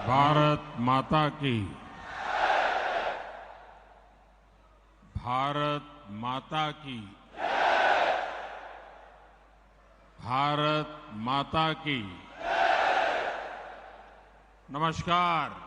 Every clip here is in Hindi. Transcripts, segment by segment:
भारत माता की। भारत माता की। भारत माता की। नमस्कार।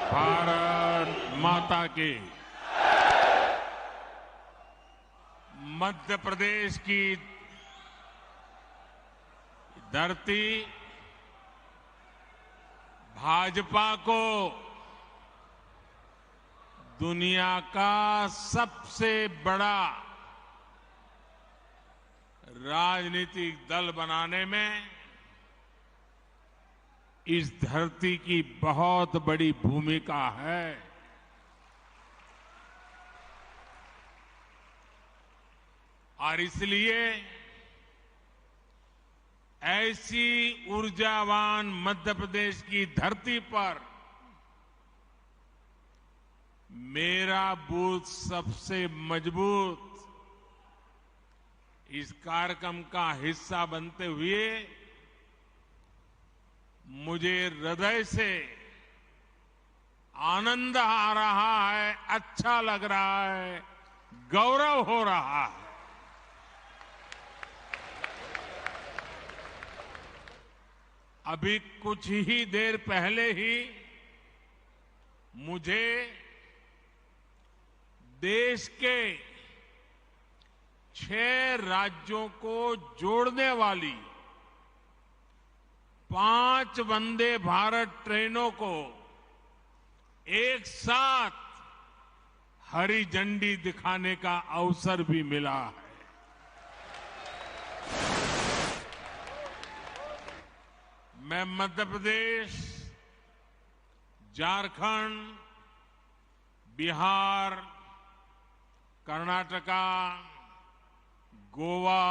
भारत माता की। मध्य प्रदेश की धरती भाजपा को दुनिया का सबसे बड़ा राजनीतिक दल बनाने में इस धरती की बहुत बड़ी भूमिका है। और इसलिए ऐसी ऊर्जावान मध्य प्रदेश की धरती पर मेरा बूथ सबसे मजबूत इस कार्यक्रम का हिस्सा बनते हुए मुझे हृदय से आनंद आ रहा है, अच्छा लग रहा है, गौरव हो रहा है। अभी कुछ ही देर पहले ही मुझे देश के 6 राज्यों को जोड़ने वाली 5 वंदे भारत ट्रेनों को एक साथ हरी झंडी दिखाने का अवसर भी मिला है। मैं मध्य प्रदेश, झारखंड, बिहार, कर्नाटका, गोवा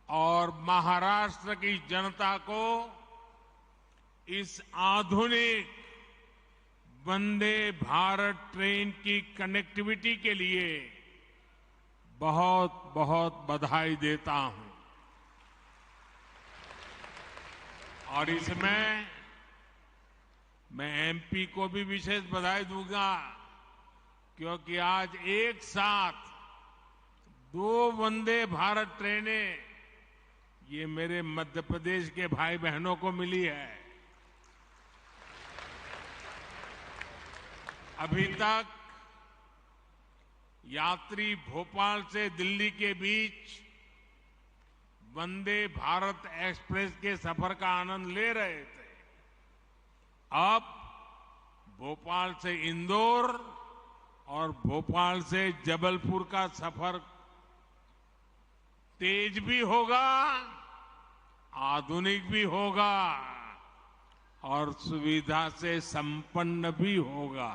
और महाराष्ट्र की जनता को इस आधुनिक वंदे भारत ट्रेन की कनेक्टिविटी के लिए बहुत बहुत बधाई देता हूं। और इसमें मैं एमपी को भी विशेष बधाई दूंगा, क्योंकि आज एक साथ 2 वंदे भारत ट्रेनें ये मेरे मध्य प्रदेश के भाई बहनों को मिली है। अभी तक यात्री भोपाल से दिल्ली के बीच वंदे भारत एक्सप्रेस के सफर का आनंद ले रहे थे। अब भोपाल से इंदौर और भोपाल से जबलपुर का सफर तेज भी होगा, आधुनिक भी होगा और सुविधा से संपन्न भी होगा।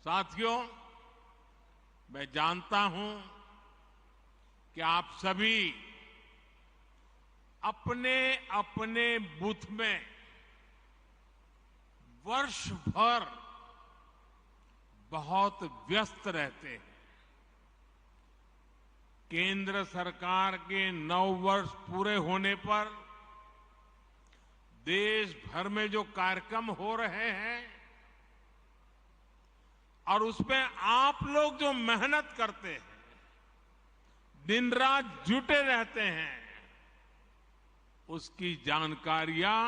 साथियों, मैं जानता हूं कि आप सभी अपने अपने बूथ में वर्ष भर बहुत व्यस्त रहते हैं। केंद्र सरकार के 9 वर्ष पूरे होने पर देश भर में जो कार्यक्रम हो रहे हैं और उसमें आप लोग जो मेहनत करते हैं, दिन रात जुटे रहते हैं, उसकी जानकारियां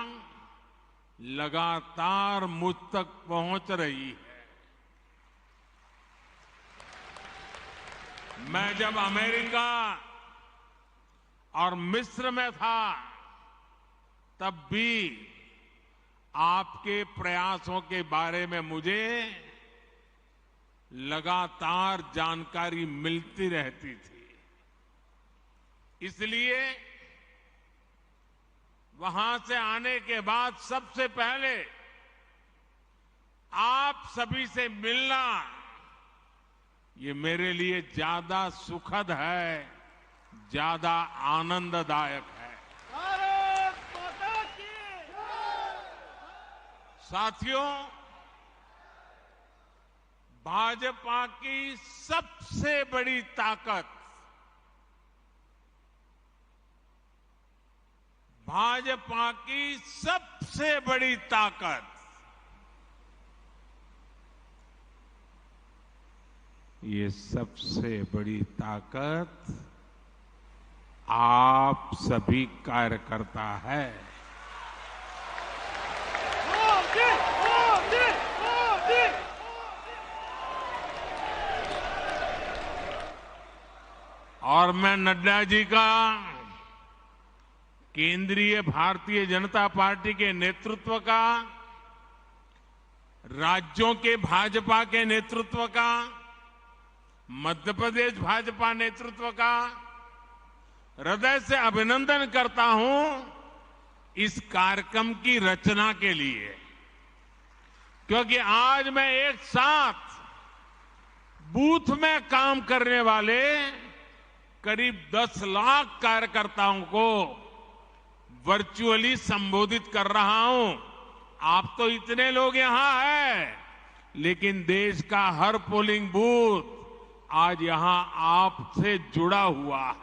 लगातार मुझ तक पहुंच रही है। मैं जब अमेरिका और मिस्र में था, तब भी आपके प्रयासों के बारे में मुझे लगातार जानकारी मिलती रहती थी। इसलिए वहां से आने के बाद सबसे पहले आप सभी से मिलना ये मेरे लिए ज्यादा सुखद है, ज्यादा आनंददायक है। भारत माता की साथियों, भाजपा की सबसे बड़ी ताकत भाजपा की सबसे बड़ी ताकत ये सबसे बड़ी ताकत आप सभी कार्यकर्ता है। मोदी मोदी मोदी और मैं नड्डा जी का, केंद्रीय भारतीय जनता पार्टी के नेतृत्व का, राज्यों के भाजपा के नेतृत्व का, मध्य प्रदेश भाजपा नेतृत्व का हृदय से अभिनंदन करता हूं इस कार्यक्रम की रचना के लिए, क्योंकि आज मैं एक साथ बूथ में काम करने वाले करीब 10 लाख कार्यकर्ताओं को वर्चुअली संबोधित कर रहा हूं। आप तो इतने लोग यहां हैं, लेकिन देश का हर पोलिंग बूथ आज यहां आपसे जुड़ा हुआ है।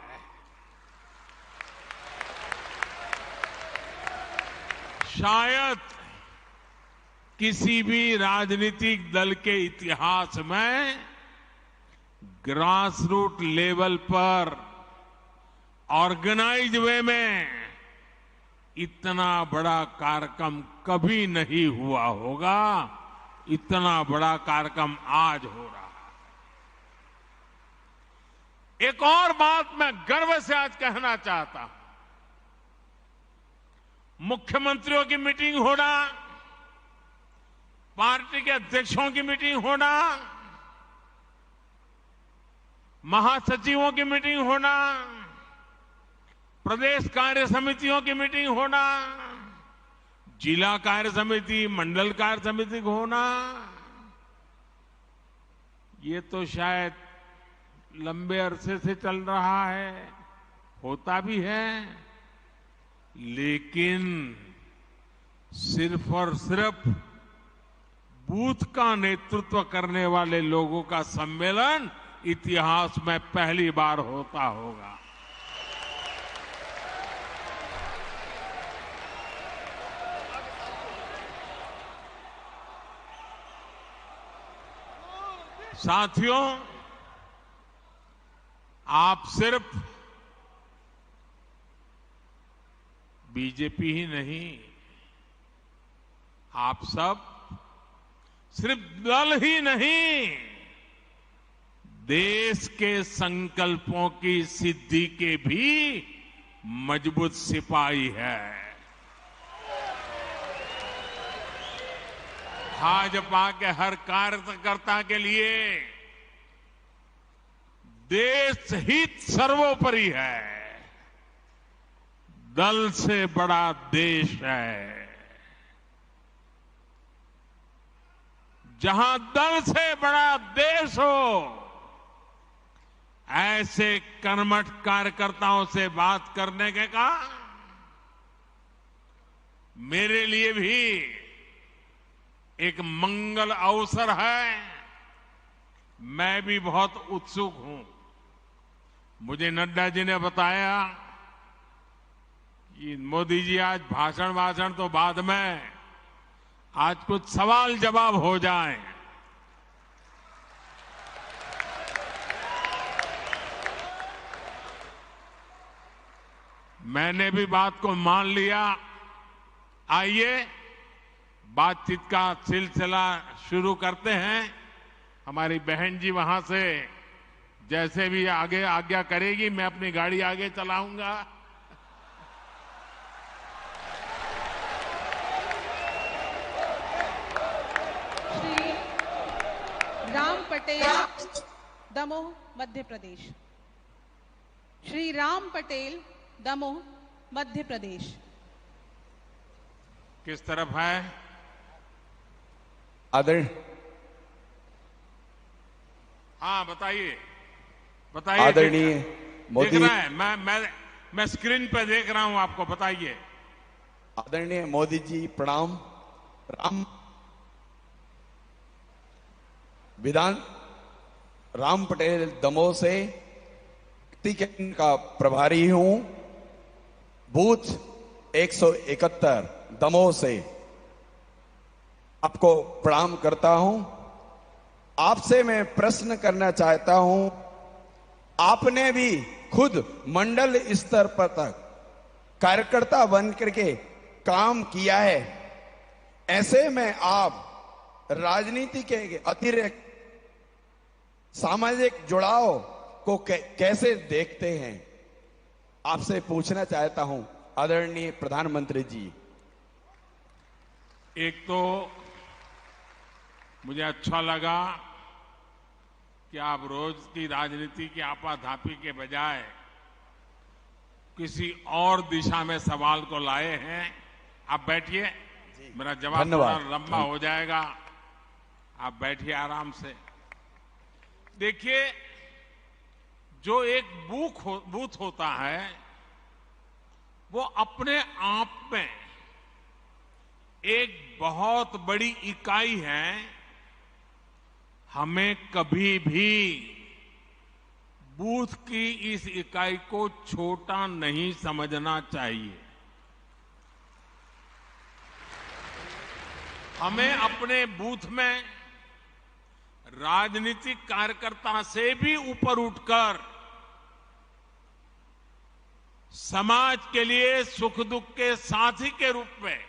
शायद किसी भी राजनीतिक दल के इतिहास में ग्रास रूट लेवल पर ऑर्गेनाइज वे में इतना बड़ा कार्यक्रम कभी नहीं हुआ होगा। इतना बड़ा कार्यक्रम आज हो रहा है। एक और बात मैं गर्व से आज कहना चाहता हूं, मुख्यमंत्रियों की मीटिंग होना, पार्टी के अध्यक्षों की मीटिंग होना, महासचिवों की मीटिंग होना, प्रदेश कार्य समितियों की मीटिंग होना, जिला कार्य समिति, मंडल कार्य समिति होना, ये तो शायद लंबे अरसे से चल रहा है, होता भी है, लेकिन सिर्फ और सिर्फ बूथ का नेतृत्व करने वाले लोगों का सम्मेलन इतिहास में पहली बार होता होगा। साथियों, आप सिर्फ बीजेपी ही नहीं, आप सब सिर्फ दल ही नहीं, देश के संकल्पों की सिद्धि के भी मजबूत सिपाही है। भाजपा के हर कार्यकर्ता के लिए देश हित सर्वोपरि है। दल से बड़ा देश है। जहां दल से बड़ा देश हो, ऐसे कर्मठ कार्यकर्ताओं से बात करने के का मेरे लिए भी एक मंगल अवसर है। मैं भी बहुत उत्सुक हूं। मुझे नड्डा जी ने बताया कि मोदी जी आज भाषण तो बाद में, आज कुछ सवाल जवाब हो जाए। मैंने भी बात को मान लिया। आइए बातचीत का सिलसिला शुरू करते हैं। हमारी बहन जी वहां से जैसे भी आगे आज्ञा करेगी, मैं अपनी गाड़ी आगे चलाऊंगा। पटेल, दमोह, मध्य प्रदेश। श्री राम पटेल, दमोह, मध्य प्रदेश। किस तरफ है? हाँ, बताइए बताइए। आदरणीय मोदी, दिख रहा है, मैं स्क्रीन पे देख रहा हूं, आपको बताइए। आदरणीय मोदी जी प्रणाम। राम पटेल दमोह से टिकट का प्रभारी हूं। बूथ 171 दमोह से आपको प्रणाम करता हूं। आपसे मैं प्रश्न करना चाहता हूं। आपने भी खुद मंडल स्तर पर तक कार्यकर्ता बन करके काम किया है। ऐसे में आप राजनीति के अतिरिक्त सामाजिक जुड़ाव को कैसे देखते हैं? आपसे पूछना चाहता हूं आदरणीय प्रधानमंत्री जी। एक तो मुझे अच्छा लगा कि आप रोज की राजनीति की आपाधापी के बजाय किसी और दिशा में सवाल को लाए हैं। आप बैठिए, मेरा जवाब थोड़ा लंबा हो जाएगा। आप बैठिए आराम से। देखिए, जो एक बूथ होता है वो अपने आप में एक बहुत बड़ी इकाई है। हमें कभी भी बूथ की इस इकाई को छोटा नहीं समझना चाहिए। हमें अपने बूथ में राजनीतिक कार्यकर्ता से भी ऊपर उठकर समाज के लिए सुख दुख के साथी के रूप में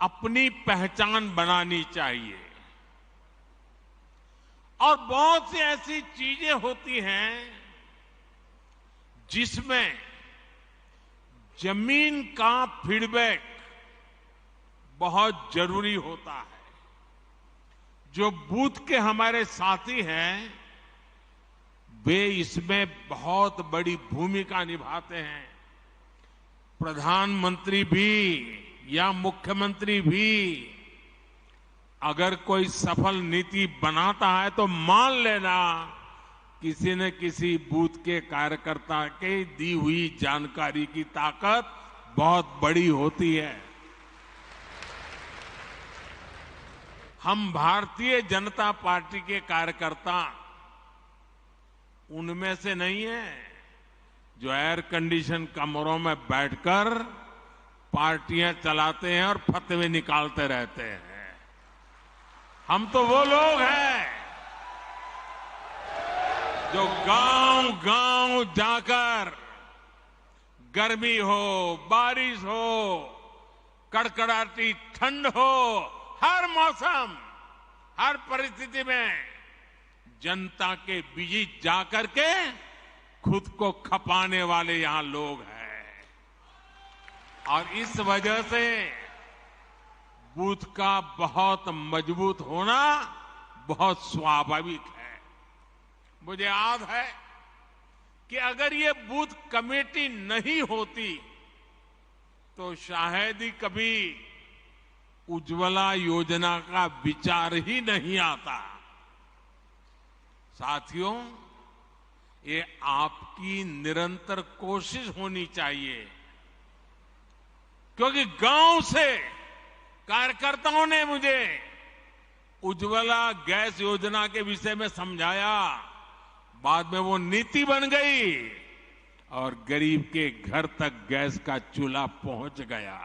अपनी पहचान बनानी चाहिए। और बहुत सी ऐसी चीजें होती हैं जिसमें जमीन का फीडबैक बहुत जरूरी होता है। जो बूथ के हमारे साथी हैं वे इसमें बहुत बड़ी भूमिका निभाते हैं। प्रधानमंत्री भी या मुख्यमंत्री भी अगर कोई सफल नीति बनाता है तो मान लेना किसी न किसी बूथ के कार्यकर्ता के दी हुई जानकारी की ताकत बहुत बड़ी होती है। हम भारतीय जनता पार्टी के कार्यकर्ता उनमें से नहीं है जो एयर कंडीशन कमरों में बैठकर पार्टियां चलाते हैं और फतवे निकालते रहते हैं। हम तो वो लोग हैं जो गांव-गांव जाकर गर्मी हो, बारिश हो, कड़कड़ाती ठंड हो, हर मौसम, हर परिस्थिति में जनता के बीच जाकर के खुद को खपाने वाले यहां लोग हैं। और इस वजह से बूथ का बहुत मजबूत होना बहुत स्वाभाविक है। मुझे याद है कि अगर ये बूथ कमेटी नहीं होती तो शायद ही कभी उज्ज्वला योजना का विचार ही नहीं आता। साथियों, ये आपकी निरंतर कोशिश होनी चाहिए, क्योंकि गांव से कार्यकर्ताओं ने मुझे उज्ज्वला गैस योजना के विषय में समझाया। बाद में वो नीति बन गई और गरीब के घर तक गैस का चूल्हा पहुंच गया।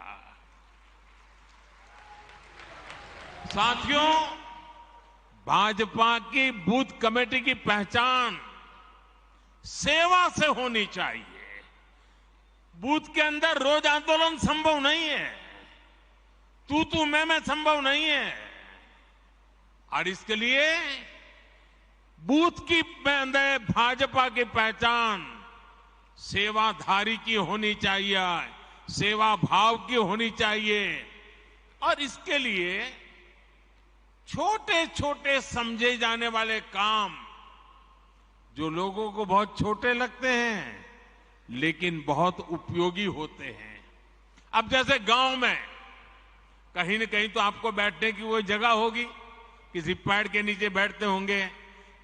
साथियों, भाजपा की बूथ कमेटी की पहचान सेवा से होनी चाहिए। बूथ के अंदर रोज आंदोलन संभव नहीं है, तू मैं संभव नहीं है। और इसके लिए बूथ की अंदर भाजपा की पहचान सेवाधारी की होनी चाहिए, सेवा भाव की होनी चाहिए। और इसके लिए छोटे छोटे समझे जाने वाले काम जो लोगों को बहुत छोटे लगते हैं लेकिन बहुत उपयोगी होते हैं। अब जैसे गांव में कहीं न कहीं तो आपको बैठने की वो जगह होगी, किसी पेड़ के नीचे बैठते होंगे,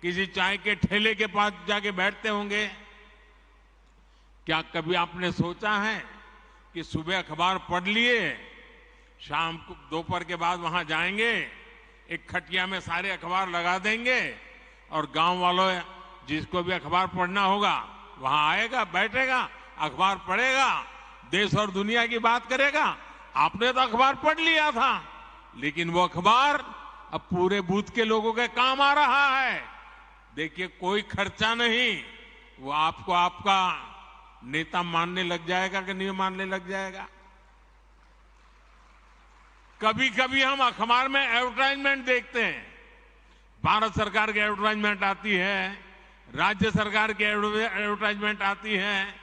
किसी चाय के ठेले के पास जाके बैठते होंगे। क्या कभी आपने सोचा है कि सुबह अखबार पढ़ लिए, शाम को दोपहर के बाद वहां जाएंगे, एक खटिया में सारे अखबार लगा देंगे और गांव वालों जिसको भी अखबार पढ़ना होगा वहां आएगा, बैठेगा, अखबार पढ़ेगा, देश और दुनिया की बात करेगा। आपने तो अखबार पढ़ लिया था, लेकिन वो अखबार अब पूरे बूथ के लोगों के काम आ रहा है। देखिए, कोई खर्चा नहीं, वो आपको आपका नेता मानने लग जाएगा कि नहीं मानने लग जाएगा। कभी कभी हम अखबार में एडवर्टाइजमेंट देखते हैं, भारत सरकार की एडवर्टाइजमेंट आती है, राज्य सरकार की एडवर्टाइजमेंट आती है,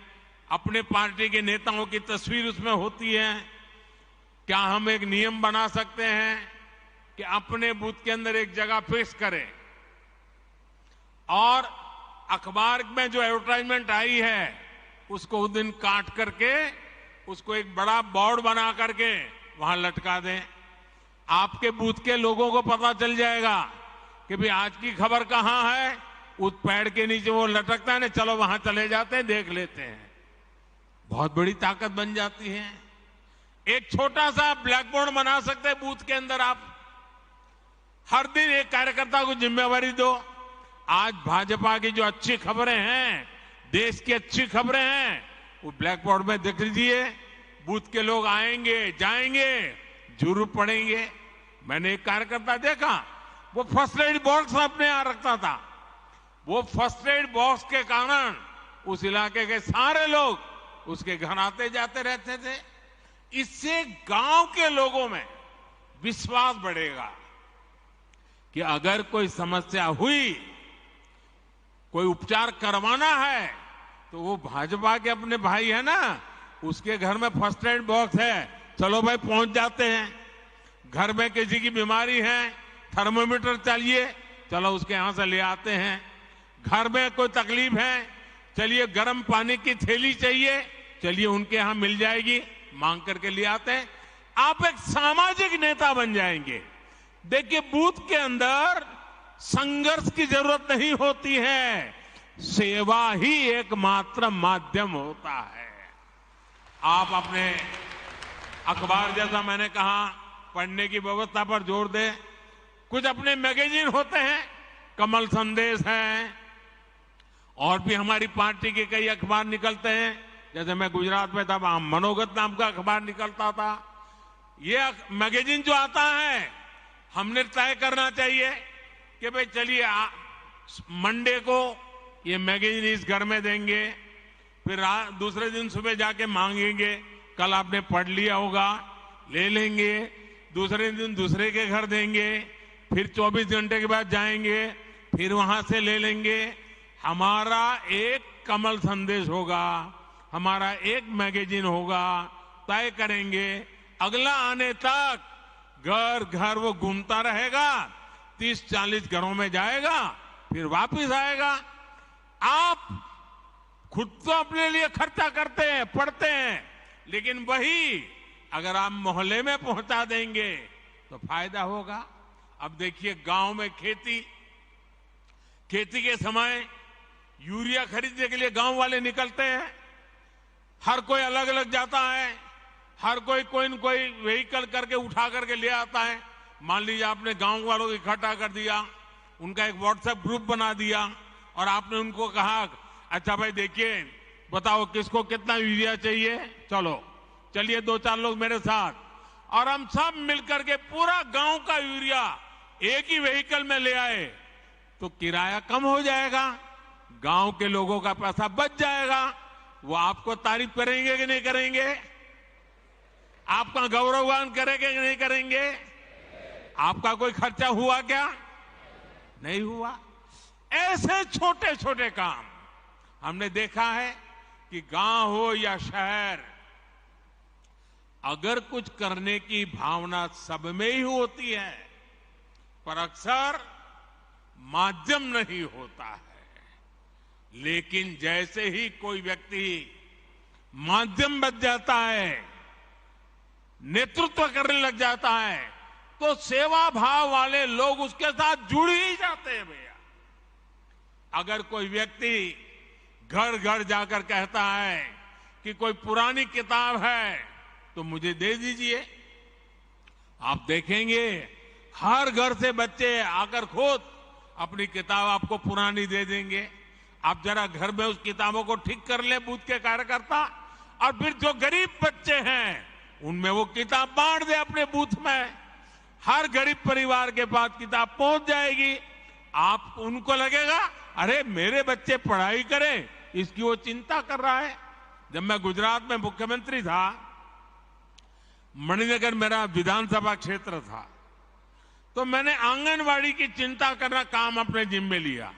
अपने पार्टी के नेताओं की तस्वीर उसमें होती है। क्या हम एक नियम बना सकते हैं कि अपने बूथ के अंदर एक जगह फिक्स करें और अखबार में जो एडवर्टाइजमेंट आई है उसको उस दिन काट करके उसको एक बड़ा बोर्ड बना करके वहां लटका दें। आपके बूथ के लोगों को पता चल जाएगा कि भाई आज की खबर कहां है, उस पेड़ के नीचे वो लटकता है ना, चलो वहां चले जाते हैं, देख लेते हैं। बहुत बड़ी ताकत बन जाती है। एक छोटा सा ब्लैक बोर्ड बना सकते हैं बूथ के अंदर। आप हर दिन एक कार्यकर्ता को जिम्मेवारी दो, आज भाजपा की जो अच्छी खबरें हैं, देश की अच्छी खबरें हैं, वो ब्लैक बोर्ड में देख लीजिए। बूथ के लोग आएंगे, जाएंगे, जरूर पढ़ेंगे। मैंने एक कार्यकर्ता देखा, वो फर्स्ट एड बॉक्स अपने यहां रखता था। वो फर्स्ट एड बॉक्स के कारण उस इलाके के सारे लोग उसके घर आते जाते रहते थे। इससे गांव के लोगों में विश्वास बढ़ेगा कि अगर कोई समस्या हुई, कोई उपचार करवाना है, तो वो भाजपा के अपने भाई है ना, उसके घर में फर्स्ट एड बॉक्स है, चलो भाई पहुंच जाते हैं। घर में किसी की बीमारी है, थर्मोमीटर चाहिए, चलो उसके यहां से ले आते हैं। घर में कोई तकलीफ है, चलिए गर्म पानी की थैली चाहिए, चलिए उनके यहां मिल जाएगी, मांग करके ले आते हैं। आप एक सामाजिक नेता बन जाएंगे। देखिए, बूथ के अंदर संघर्ष की जरूरत नहीं होती है, सेवा ही एकमात्र माध्यम होता है। आप अपने अखबार, जैसा मैंने कहा, पढ़ने की व्यवस्था पर जोर दें। कुछ अपने मैगजीन होते हैं, कमल संदेश है, और भी हमारी पार्टी के कई अखबार निकलते हैं। जैसे मैं गुजरात में था, वहां मनोगत नाम का अखबार निकलता था। ये मैगजीन जो आता है, हमने तय करना चाहिए कि भाई चलिए मंडे को ये मैगजीन इस घर में देंगे, फिर दूसरे दिन सुबह जाके मांगेंगे, कल आपने पढ़ लिया होगा, ले लेंगे, दूसरे दिन दूसरे के घर देंगे, फिर 24 घंटे के बाद जाएंगे, फिर वहां से ले लेंगे। हमारा एक कमल संदेश होगा, हमारा एक मैगजीन होगा, तय करेंगे। अगला आने तक घर घर वो घूमता रहेगा, 30-40 घरों में जाएगा, फिर वापस आएगा। आप खुद तो अपने लिए खर्चा करते हैं, पढ़ते हैं, लेकिन वही अगर आप मोहल्ले में पहुंचा देंगे तो फायदा होगा। अब देखिए, गांव में खेती के समय यूरिया खरीदने के लिए गांव वाले निकलते हैं। हर कोई अलग अलग जाता है, हर कोई न कोई व्हीकल करके उठा करके ले आता है। मान लीजिए आपने गांव वालों को इकट्ठा कर दिया, उनका एक व्हाट्सएप ग्रुप बना दिया और आपने उनको कहा, अच्छा भाई देखिए, बताओ किसको कितना यूरिया चाहिए, चलिए 2-4 लोग मेरे साथ, और हम सब मिलकर के पूरा गांव का यूरिया एक ही व्हीकल में ले आए, तो किराया कम हो जाएगा, गांव के लोगों का पैसा बच जाएगा। वो आपको तारीफ करेंगे कि नहीं करेंगे? आपका गौरवगान करेंगे कि नहीं करेंगे? आपका कोई खर्चा हुआ क्या? नहीं हुआ। ऐसे छोटे छोटे काम हमने देखा है कि गांव हो या शहर, अगर कुछ करने की भावना सब में ही होती है, पर अक्सर माध्यम नहीं होता है। लेकिन जैसे ही कोई व्यक्ति माध्यम बन जाता है, नेतृत्व करने लग जाता है, तो सेवा भाव वाले लोग उसके साथ जुड़ ही जाते हैं भैया। अगर कोई व्यक्ति घर घर जाकर कहता है कि कोई पुरानी किताब है तो मुझे दे दीजिए, आप देखेंगे हर घर से बच्चे आकर खुद अपनी किताब आपको पुरानी दे देंगे। आप जरा घर में उस किताबों को ठीक कर ले बूथ के कार्यकर्ता, और फिर जो गरीब बच्चे हैं उनमें वो किताब बांट दे अपने बूथ में। हर गरीब परिवार के पास किताब पहुंच जाएगी। आप उनको लगेगा अरे मेरे बच्चे पढ़ाई करें, इसकी वो चिंता कर रहा है। जब मैं गुजरात में मुख्यमंत्री था, मणिनगर मेरा विधानसभा क्षेत्र था, तो मैंने आंगनवाड़ी की चिंता करना काम अपने जिम्मे लिया।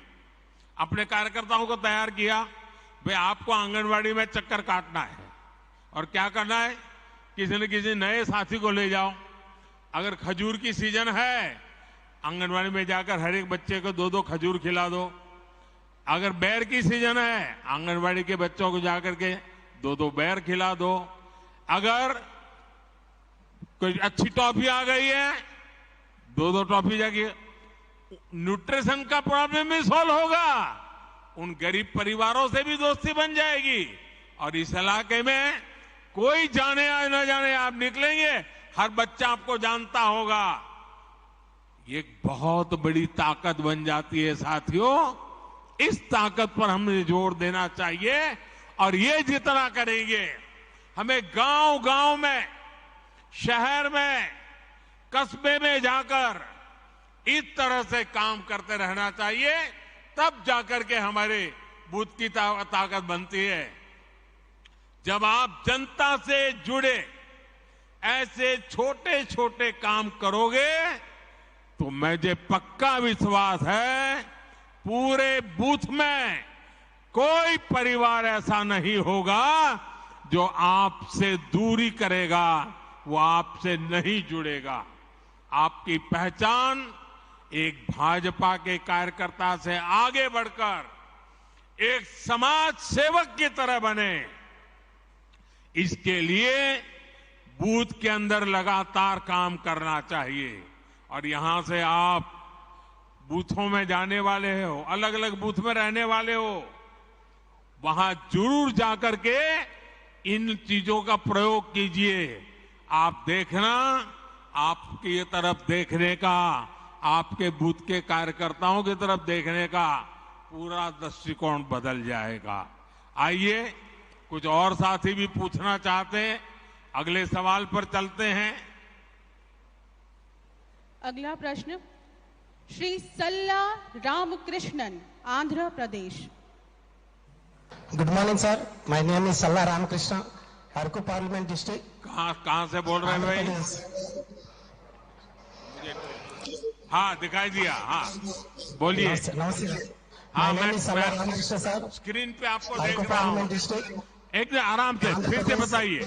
अपने कार्यकर्ताओं को तैयार किया, भाई आपको आंगनवाड़ी में चक्कर काटना है और क्या करना है, किसी न किसी नए साथी को ले जाओ। अगर खजूर की सीजन है, आंगनवाड़ी में जाकर हर एक बच्चे को 2-2 खजूर खिला दो। अगर बेर की सीजन है, आंगनवाड़ी के बच्चों को जाकर के 2-2 बेर खिला दो। अगर कोई अच्छी टॉफी आ गई है, 2-2 टॉफी जाके, न्यूट्रिशन का प्रॉब्लम भी सॉल्व होगा, उन गरीब परिवारों से भी दोस्ती बन जाएगी। और इस इलाके में कोई जाने या न जाने आप निकलेंगे, हर बच्चा आपको जानता होगा। ये एक बहुत बड़ी ताकत बन जाती है साथियों। इस ताकत पर हमें जोर देना चाहिए, और ये जितना करेंगे, हमें गांव गांव में, शहर में, कस्बे में जाकर इस तरह से काम करते रहना चाहिए। तब जाकर के हमारे बूथ की ताकत बनती है। जब आप जनता से जुड़े ऐसे छोटे छोटे काम करोगे, तो मुझे पक्का विश्वास है पूरे बूथ में कोई परिवार ऐसा नहीं होगा जो आपसे दूरी करेगा, वो आपसे नहीं जुड़ेगा। आपकी पहचान एक भाजपा के कार्यकर्ता से आगे बढ़कर एक समाज सेवक की तरह बने, इसके लिए बूथ के अंदर लगातार काम करना चाहिए। और यहां से आप बूथों में जाने वाले हो, अलग अलग बूथ में रहने वाले हो, वहां जरूर जाकर के इन चीजों का प्रयोग कीजिए। आप देखना, आपकी तरफ देखने का, आपके बूथ के कार्यकर्ताओं की तरफ देखने का पूरा दृष्टिकोण बदल जाएगा। आइए, कुछ और साथी भी पूछना चाहते हैं, अगले सवाल पर चलते हैं। अगला प्रश्न Shri Salla Ramakrishnan, Andhra Pradesh. Good morning sir, my name is Salla Ramakrishna, Araku parliament district. कहां से बोल रहे हैं भाई? हाँ, दिखाई दिया। हाँ, बोलिए। नमस्ते। हाँ, my name is Salla Ramakrishna sir, screen पे आपको देख अरकू रहा हूं। Parliament district. एक आराम से फिर से बताइए,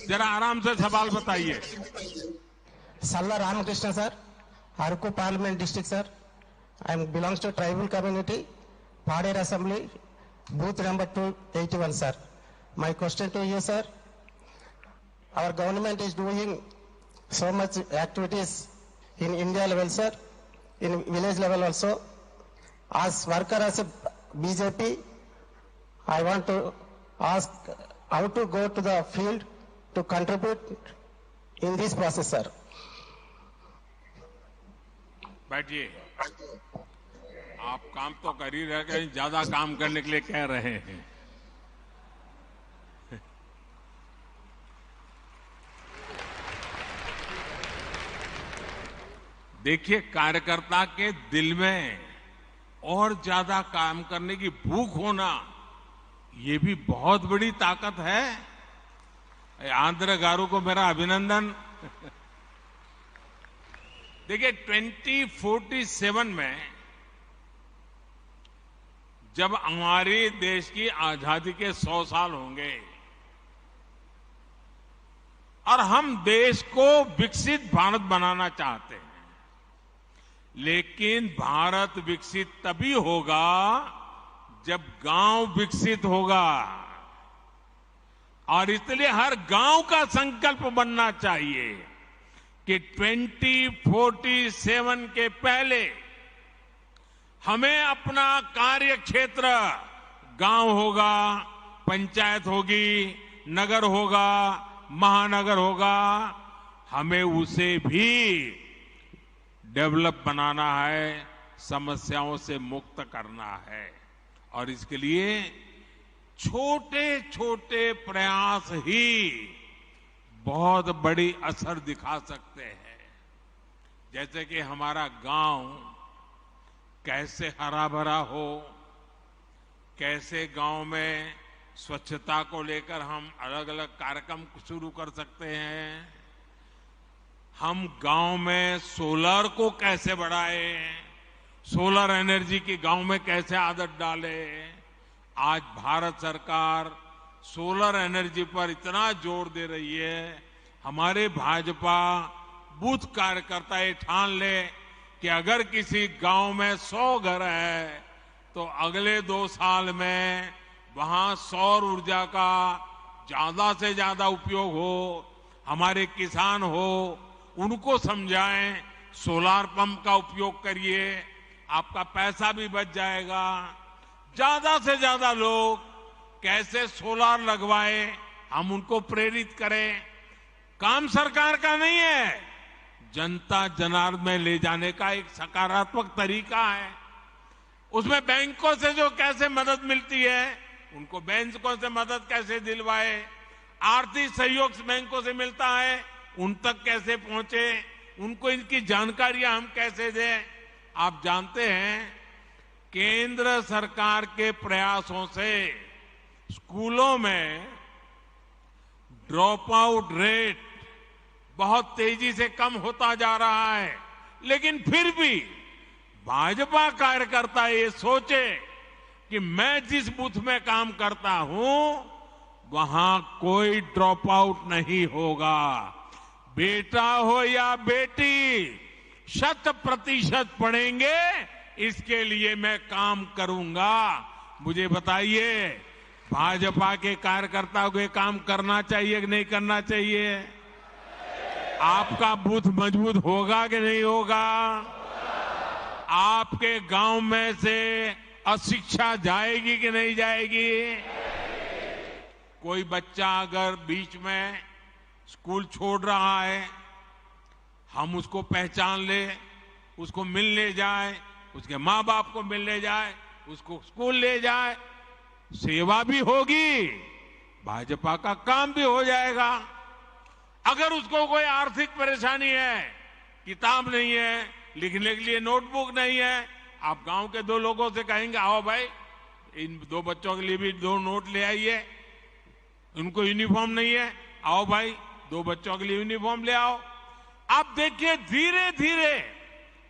जरा आराम से सवाल बताइए। Salla Ramakrishna sir, Araku parliament district sir. I belongs to tribal community, Pader Assembly, booth number 281 sir. My question to you sir, our government is doing so much activities in India level sir, in village level also. As worker as a BJP, I want to ask how to go to the field to contribute in this process sir. बैठिए। आप काम तो कर ही रहे, कहीं ज्यादा काम करने के लिए कह रहे हैं। देखिए, कार्यकर्ता के दिल में और ज्यादा काम करने की भूख होना, ये भी बहुत बड़ी ताकत है। आंध्र गारू को मेरा अभिनंदन। देखिए, 2047 में जब हमारे देश की आजादी के 100 साल होंगे और हम देश को विकसित भारत बनाना चाहते हैं, लेकिन भारत विकसित तभी होगा जब गांव विकसित होगा। और इसलिए हर गांव का संकल्प बनना चाहिए कि 2047 के पहले हमें अपना कार्य क्षेत्र गांव होगा, पंचायत होगी, नगर होगा, महानगर होगा, हमें उसे भी डेवलप बनाना है, समस्याओं से मुक्त करना है। और इसके लिए छोटे छोटे प्रयास ही बहुत बड़ी असर दिखा सकते हैं। जैसे कि हमारा गांव कैसे हरा भरा हो, कैसे गांव में स्वच्छता को लेकर हम अलग अलग कार्यक्रम शुरू कर सकते हैं, हम गांव में सोलर को कैसे बढ़ाएं, सोलर एनर्जी की गांव में कैसे आदत डालें। आज भारत सरकार सोलर एनर्जी पर इतना जोर दे रही है, हमारे भाजपा बूथ कार्यकर्ता ये ठान ले कि अगर किसी गांव में 100 घर है तो अगले 2 साल में वहां सौर ऊर्जा का ज्यादा से ज्यादा उपयोग हो। हमारे किसान हो, उनको समझाएं, सोलार पंप का उपयोग करिए, आपका पैसा भी बच जाएगा। ज्यादा से ज्यादा लोग कैसे सोलार लगवाए, हम उनको प्रेरित करें। काम सरकार का नहीं है, जनता जनार्दन में ले जाने का एक सकारात्मक तरीका है। उसमें बैंकों से जो कैसे मदद मिलती है, उनको बैंकों से मदद कैसे दिलवाए, आर्थिक सहयोग बैंकों से मिलता है, उन तक कैसे पहुंचे, उनको इनकी जानकारियां हम कैसे दें। आप जानते हैं केंद्र सरकार के प्रयासों से स्कूलों में ड्रॉप आउट रेट बहुत तेजी से कम होता जा रहा है। लेकिन फिर भी भाजपा कार्यकर्ता ये सोचे कि मैं जिस बूथ में काम करता हूं वहां कोई ड्रॉप आउट नहीं होगा, बेटा हो या बेटी 100% पढ़ेंगे, इसके लिए मैं काम करूंगा। मुझे बताइए, भाजपा के कार्यकर्ताओं को काम करना चाहिए कि नहीं करना चाहिए? आपका बूथ मजबूत होगा कि नहीं होगा? आपके गांव में से अशिक्षा जाएगी कि नहीं जाएगी? कोई बच्चा अगर बीच में स्कूल छोड़ रहा है, हम उसको पहचान ले, उसको मिलने जाए, उसके माँ बाप को मिलने जाए, उसको स्कूल ले जाए, सेवा भी होगी, भाजपा का काम भी हो जाएगा। अगर उसको कोई आर्थिक परेशानी है, किताब नहीं है, लिखने के लिए नोटबुक नहीं है, आप गांव के 2 लोगों से कहेंगे आओ भाई इन 2 बच्चों के लिए भी 2 नोट ले आइए, उनको यूनिफॉर्म नहीं है, आओ भाई 2 बच्चों के लिए यूनिफॉर्म ले आओ। आप देखिए धीरे धीरे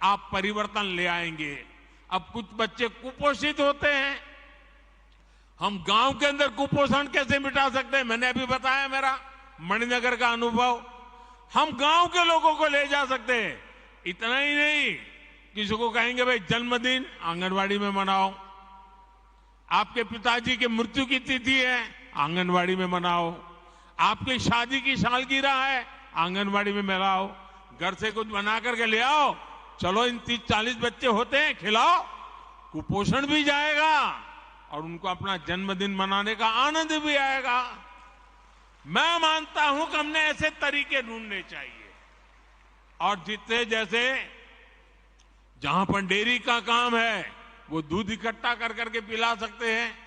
आप परिवर्तन ले आएंगे। अब कुछ बच्चे कुपोषित होते हैं, हम गांव के अंदर कुपोषण कैसे मिटा सकते हैं? मैंने अभी बताया मेरा मणिनगर का अनुभव, हम गांव के लोगों को ले जा सकते हैं। इतना ही नहीं, किसी को कहेंगे भाई जन्मदिन आंगनवाड़ी में मनाओ, आपके पिताजी की मृत्यु की तिथि है आंगनवाड़ी में मनाओ, आपकी शादी की सालगिरह है आंगनवाड़ी में मनाओ, घर से कुछ बना करके ले आओ, चलो इन 30-40 बच्चे होते हैं खिलाओ, कुपोषण भी जाएगा और उनको अपना जन्मदिन मनाने का आनंद भी आएगा। मैं मानता हूं कि हमने ऐसे तरीके ढूंढने चाहिए। और जितने जैसे जहां पर डेयरी का काम है वो दूध इकट्ठा कर करके पिला सकते हैं।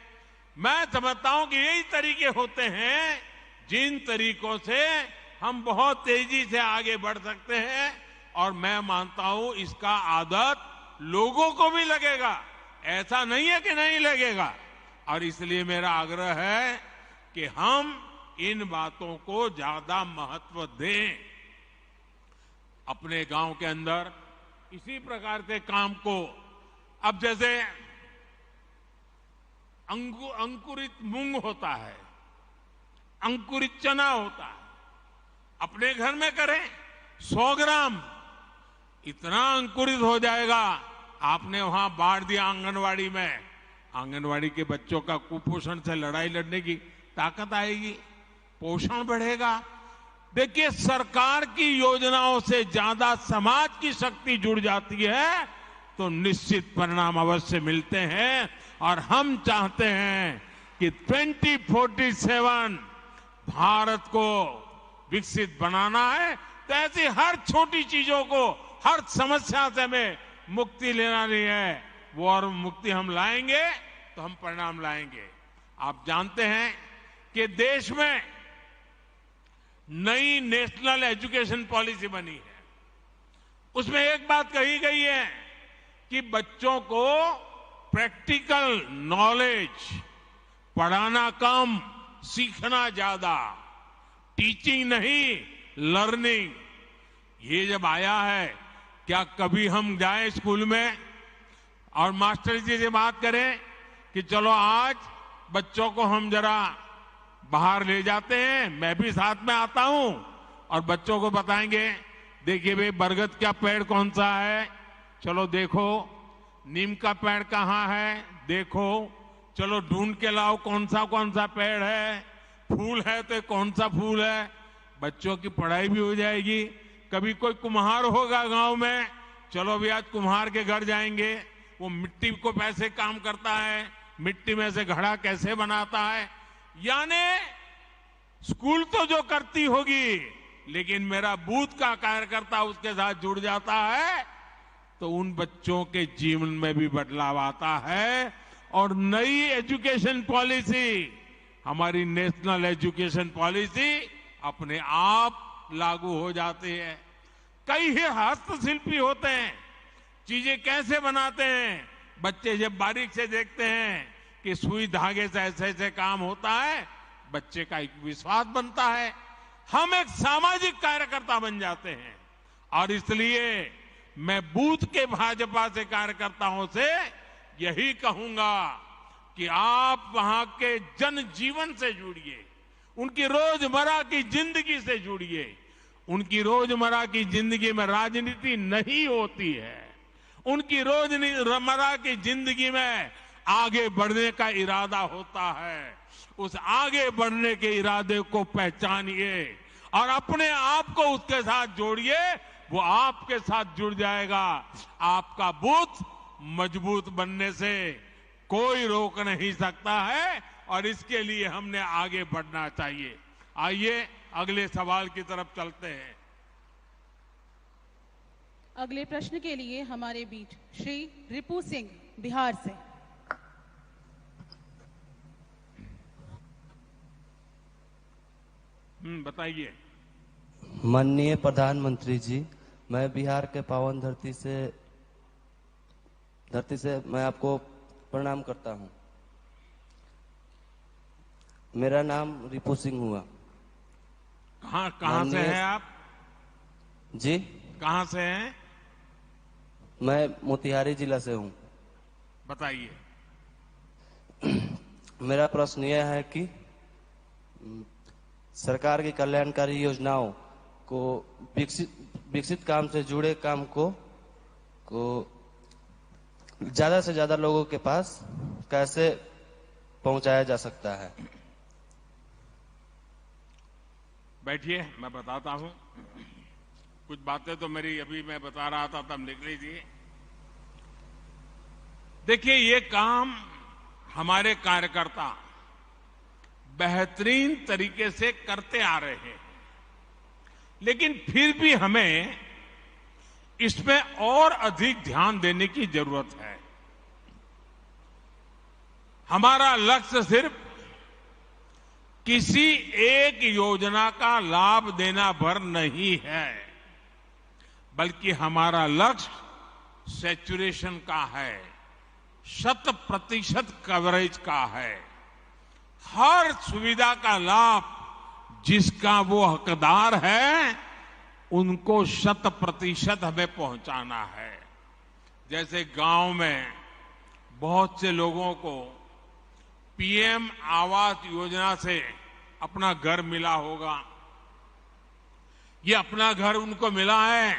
मैं समझता हूं कि यही तरीके होते हैं जिन तरीकों से हम बहुत तेजी से आगे बढ़ सकते हैं। और मैं मानता हूं इसका आदत लोगों को भी लगेगा, ऐसा नहीं है कि नहीं लगेगा। और इसलिए मेरा आग्रह है कि हम इन बातों को ज्यादा महत्व दें। अपने गांव के अंदर इसी प्रकार के काम को, अब जैसे अंकुरित मूंग होता है, अंकुरित चना होता है, अपने घर में करें 100 ग्राम, इतना अंकुरित हो जाएगा। आपने वहां बांट दिया आंगनवाड़ी में, आंगनवाड़ी के बच्चों का कुपोषण से लड़ाई लड़ने की ताकत आएगी, पोषण बढ़ेगा। देखिए, सरकार की योजनाओं से ज्यादा समाज की शक्ति जुड़ जाती है तो निश्चित परिणाम अवश्य मिलते हैं। और हम चाहते हैं कि 2047 भारत को विकसित बनाना है, तो ऐसी हर छोटी चीजों को, हर समस्या से हमें मुक्ति लेना नहीं है। वो और मुक्ति हम लाएंगे तो हम परिणाम लाएंगे। आप जानते हैं कि देश में नई नेशनल एजुकेशन पॉलिसी बनी है। उसमें एक बात कही गई है कि बच्चों को प्रैक्टिकल नॉलेज, पढ़ाना कम, सीखना ज्यादा, टीचिंग नहीं लर्निंग। ये जब आया है, क्या कभी हम जाएं स्कूल में और मास्टर जी से बात करें कि चलो आज बच्चों को हम जरा बाहर ले जाते हैं, मैं भी साथ में आता हूं और बच्चों को बताएंगे, देखिए भाई बरगद का पेड़ कौन सा है, चलो देखो, नीम का पेड़ कहाँ है, देखो, चलो ढूंढ के लाओ कौन सा पेड़ है, फूल है तो कौन सा फूल है। बच्चों की पढ़ाई भी हो जाएगी। कभी कोई कुम्हार होगा गांव में, चलो भी आज कुम्हार के घर जाएंगे, वो मिट्टी को कैसे काम करता है, मिट्टी में से घड़ा कैसे बनाता है। यानी स्कूल तो जो करती होगी, लेकिन मेरा बूथ का कार्यकर्ता उसके साथ जुड़ जाता है तो उन बच्चों के जीवन में भी बदलाव आता है। और नई एजुकेशन पॉलिसी, हमारी नेशनल एजुकेशन पॉलिसी अपने आप लागू हो जाती है। कई ही हस्तशिल्पी होते हैं, चीजें कैसे बनाते हैं, बच्चे जब बारीक से देखते हैं कि सुई धागे से ऐसे ऐसे काम होता है, बच्चे का एक विश्वास बनता है, हम एक सामाजिक कार्यकर्ता बन जाते हैं। और इसलिए मैं बूथ के भाजपा से कार्यकर्ताओं से यही कहूंगा कि आप वहां के जनजीवन से जुड़िए, उनकी रोजमर्रा की जिंदगी से जुड़िए। उनकी रोजमर्रा की जिंदगी में राजनीति नहीं होती है, उनकी रोजमर्रा की जिंदगी में आगे बढ़ने का इरादा होता है। उस आगे बढ़ने के इरादे को पहचानिए और अपने आप को उसके साथ जोड़िए, वो आपके साथ जुड़ जाएगा। आपका बूथ मजबूत बनने से कोई रोक नहीं सकता है और इसके लिए हमने आगे बढ़ना चाहिए। आइए अगले सवाल की तरफ चलते हैं। अगले प्रश्न के लिए हमारे बीच श्री रिपू सिंह बिहार से। बताइए। माननीय प्रधानमंत्री जी, मैं बिहार के पावन धरती से मैं आपको प्रणाम करता हूं। मेरा नाम रिपू सिंह हुआ। कहाँ से हैं आप? जी, कहाँ से हैं? मैं मोतिहारी जिला से हूं। बताइए। मेरा प्रश्न यह है कि सरकार की कल्याणकारी योजनाओं को विकसित काम से जुड़े काम को ज्यादा से ज्यादा लोगों के पास कैसे पहुंचाया जा सकता है? बैठिए, मैं बताता हूं। कुछ बातें तो मेरी अभी मैं बता रहा था तब निकली थी। देखिए, ये काम हमारे कार्यकर्ता बेहतरीन तरीके से करते आ रहे हैं, लेकिन फिर भी हमें इसमें और अधिक ध्यान देने की जरूरत है। हमारा लक्ष्य सिर्फ किसी एक योजना का लाभ देना भर नहीं है, बल्कि हमारा लक्ष्य सैचुरेशन का है, 100% कवरेज का है। हर सुविधा का लाभ जिसका वो हकदार है, उनको 100% हमें पहुंचाना है। जैसे गांव में बहुत से लोगों को पीएम आवास योजना से अपना घर मिला होगा। ये अपना घर उनको मिला है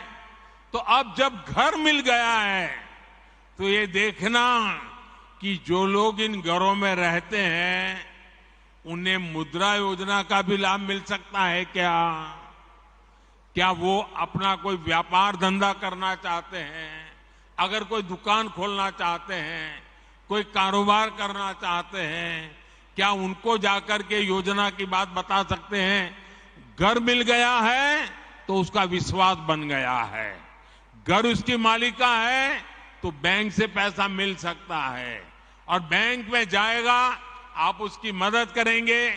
तो अब जब घर मिल गया है तो ये देखना कि जो लोग इन घरों में रहते हैं उन्हें मुद्रा योजना का भी लाभ मिल सकता है क्या वो अपना कोई व्यापार धंधा करना चाहते हैं, अगर कोई दुकान खोलना चाहते हैं, कोई कारोबार करना चाहते हैं, क्या उनको जाकर के योजना की बात बता सकते हैं? घर मिल गया है तो उसका विश्वास बन गया है, घर उसकी मालिका है तो बैंक से पैसा मिल सकता है और बैंक में जाएगा, आप उसकी मदद करेंगे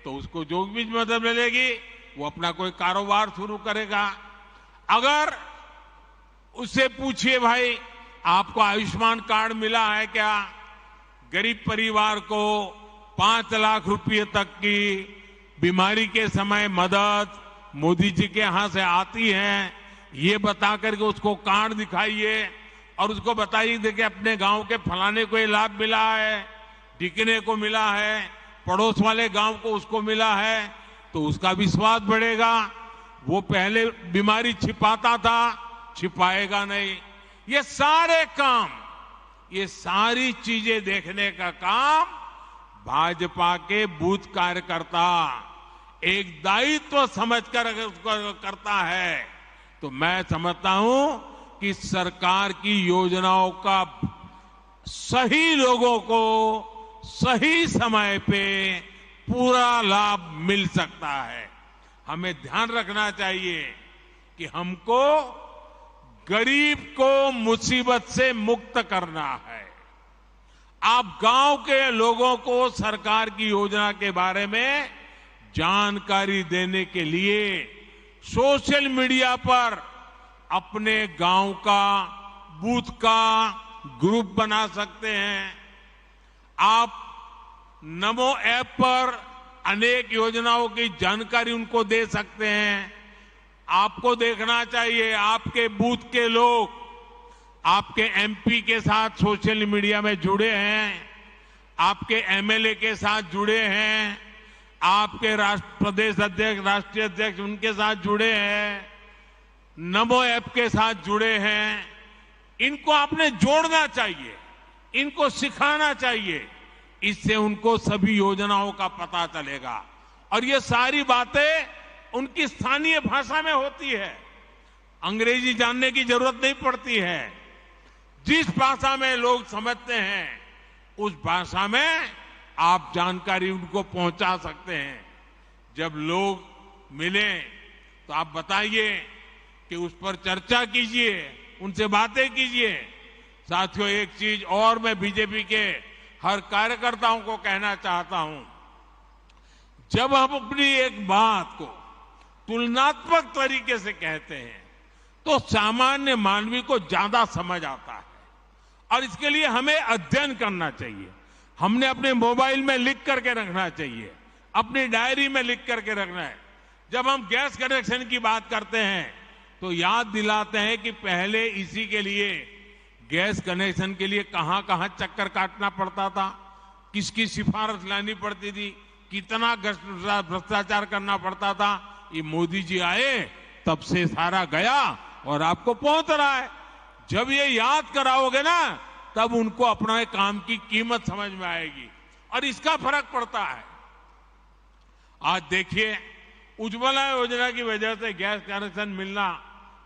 तो उसको जो भी मदद मिलेगी वो अपना कोई कारोबार शुरू करेगा। अगर उससे पूछिए भाई आपको आयुष्मान कार्ड मिला है क्या, गरीब परिवार को 5 लाख रुपए तक की बीमारी के समय मदद मोदी जी के यहां से आती है, ये बता करके उसको कार्ड दिखाइए और उसको बताइए देखिए अपने गांव के फलाने को ये लाभ मिला है, ढिकने को मिला है, पड़ोस वाले गांव को उसको मिला है, तो उसका विश्वास बढ़ेगा। वो पहले बीमारी छिपाता था, छिपाएगा नहीं। ये सारे काम, ये सारी चीजें देखने का काम भाजपा के बूथ कार्यकर्ता एक दायित्व समझकर अगर उसको करता है तो मैं समझता हूं कि सरकार की योजनाओं का सही लोगों को सही समय पे पूरा लाभ मिल सकता है। हमें ध्यान रखना चाहिए कि हमको गरीब को मुसीबत से मुक्त करना है। आप गांव के लोगों को सरकार की योजना के बारे में जानकारी देने के लिए सोशल मीडिया पर अपने गांव का बूथ का ग्रुप बना सकते हैं। आप नमो ऐप पर अनेक योजनाओं की जानकारी उनको दे सकते हैं। आपको देखना चाहिए आपके बूथ के लोग आपके एमपी के साथ सोशल मीडिया में जुड़े हैं, आपके एमएलए के साथ जुड़े हैं, आपके प्रदेश अध्यक्ष राष्ट्रीय अध्यक्ष उनके साथ जुड़े हैं, नमो ऐप के साथ जुड़े हैं। इनको आपने जोड़ना चाहिए, इनको सिखाना चाहिए, इससे उनको सभी योजनाओं का पता चलेगा और ये सारी बातें उनकी स्थानीय भाषा में होती है, अंग्रेजी जानने की जरूरत नहीं पड़ती है। जिस भाषा में लोग समझते हैं उस भाषा में आप जानकारी उनको पहुंचा सकते हैं। जब लोग मिले तो आप बताइए कि उस पर चर्चा कीजिए, उनसे बातें कीजिए। साथियों, एक चीज और मैं बीजेपी के हर कार्यकर्ताओं को कहना चाहता हूं, जब हम अपनी एक बात को तुलनात्मक तरीके से कहते हैं तो सामान्य मानवी को ज्यादा समझ आता है और इसके लिए हमें अध्ययन करना चाहिए। हमने अपने मोबाइल में लिख करके रखना चाहिए, अपनी डायरी में लिख करके रखना है। जब हम गैस कनेक्शन की बात करते हैं तो याद दिलाते हैं कि पहले इसी के लिए गैस कनेक्शन के लिए कहां कहां चक्कर काटना पड़ता था, किसकी सिफारिश लानी पड़ती थी, कितना भ्रष्टाचार करना पड़ता था। ये मोदी जी आए तब से सारा गया और आपको पहुंच रहा है। जब ये याद कराओगे ना तब उनको अपना काम की कीमत समझ में आएगी और इसका फर्क पड़ता है। आज देखिए उज्ज्वला योजना की वजह से गैस कनेक्शन मिलना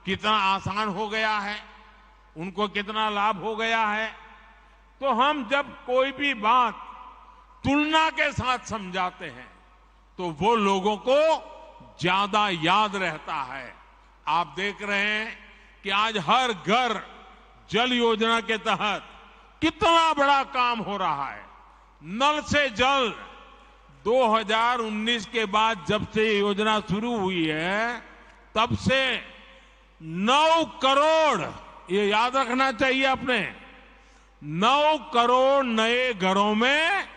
कितना आसान हो गया है, उनको कितना लाभ हो गया है। तो हम जब कोई भी बात तुलना के साथ समझाते हैं तो वो लोगों को ज्यादा याद रहता है। आप देख रहे हैं कि आज हर घर जल योजना के तहत कितना बड़ा काम हो रहा है। नल से जल 2019 के बाद जब से ये योजना शुरू हुई है तब से 9 करोड़, ये याद रखना चाहिए आपने, 9 करोड़ नए घरों में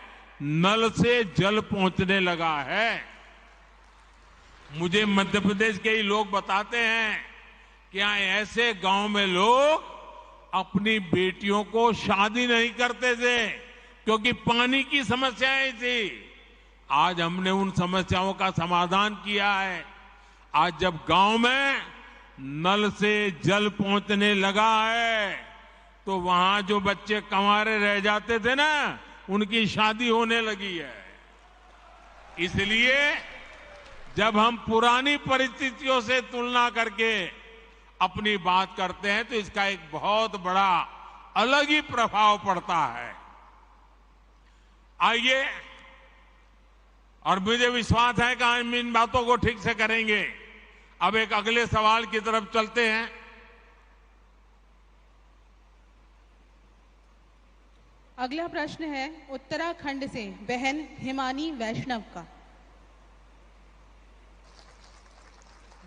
नल से जल पहुंचने लगा है। मुझे मध्य प्रदेश के ही लोग बताते हैं कि यहाँ ऐसे गांव में लोग अपनी बेटियों को शादी नहीं करते थे क्योंकि पानी की समस्याएं थी। आज हमने उन समस्याओं का समाधान किया है। आज जब गांव में नल से जल पहुंचने लगा है तो वहां जो बच्चे कंवारे रह जाते थे ना, उनकी शादी होने लगी है। इसलिए जब हम पुरानी परिस्थितियों से तुलना करके अपनी बात करते हैं तो इसका एक बहुत बड़ा अलग ही प्रभाव पड़ता है। आइए, और मुझे विश्वास है कि हम इन बातों को ठीक से करेंगे। अब एक अगले सवाल की तरफ चलते हैं। अगला प्रश्न है उत्तराखंड से बहन हिमानी वैष्णव का।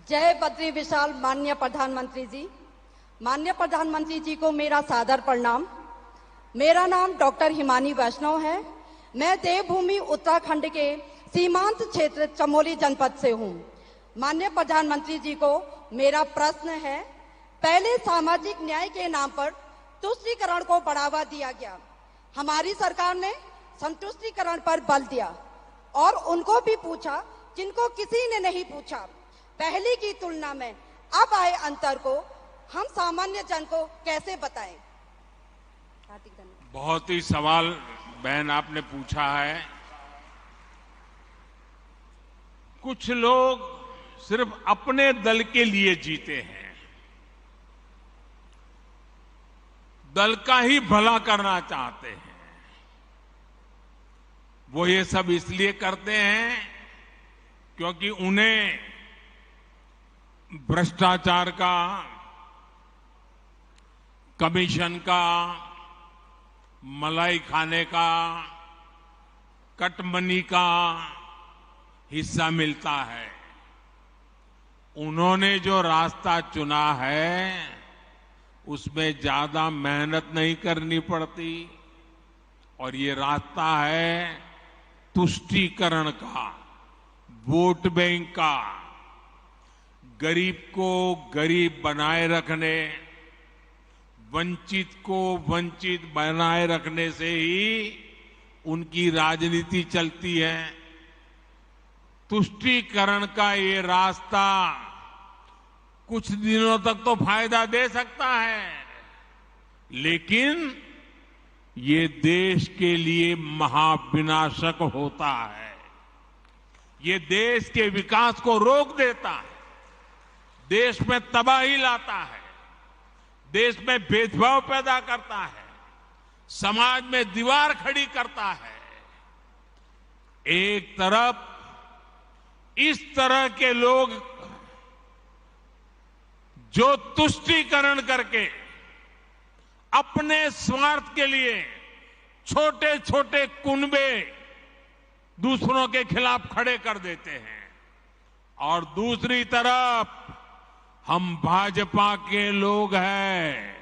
जय बद्री विशाल माननीय प्रधानमंत्री जी। माननीय प्रधानमंत्री जी को मेरा सादर प्रणाम। मेरा नाम डॉक्टर हिमानी वैष्णव है। मैं देवभूमि उत्तराखंड के सीमांत क्षेत्र चमोली जनपद से हूँ। माननीय प्रधानमंत्री जी को मेरा प्रश्न है, पहले सामाजिक न्याय के नाम पर तुष्टीकरण को बढ़ावा दिया गया। हमारी सरकार ने संतुष्टीकरण पर बल दिया और उनको भी पूछा जिनको किसी ने नहीं पूछा। पहले की तुलना में अब आए अंतर को हम सामान्य जन को कैसे बताएं? हार्दिक धन्यवाद। बहुत ही सवाल बहन आपने पूछा है। कुछ लोग सिर्फ अपने दल के लिए जीते हैं, दल का ही भला करना चाहते हैं। वो ये सब इसलिए करते हैं क्योंकि उन्हें भ्रष्टाचार का, कमीशन का, मलाई खाने का, कटमनी का हिस्सा मिलता है। उन्होंने जो रास्ता चुना है उसमें ज्यादा मेहनत नहीं करनी पड़ती और ये रास्ता है तुष्टीकरण का, वोट बैंक का। गरीब को गरीब बनाए रखने, वंचित को वंचित बनाए रखने से ही उनकी राजनीति चलती है। तुष्टीकरण का ये रास्ता कुछ दिनों तक तो फायदा दे सकता है, लेकिन ये देश के लिए महाविनाशक होता है। ये देश के विकास को रोक देता है, देश में तबाही लाता है, देश में भेदभाव पैदा करता है, समाज में दीवार खड़ी करता है। एक तरफ इस तरह के लोग जो तुष्टीकरण करके अपने स्वार्थ के लिए छोटे छोटे कुनबे दूसरों के खिलाफ खड़े कर देते हैं, और दूसरी तरफ हम भाजपा के लोग हैं,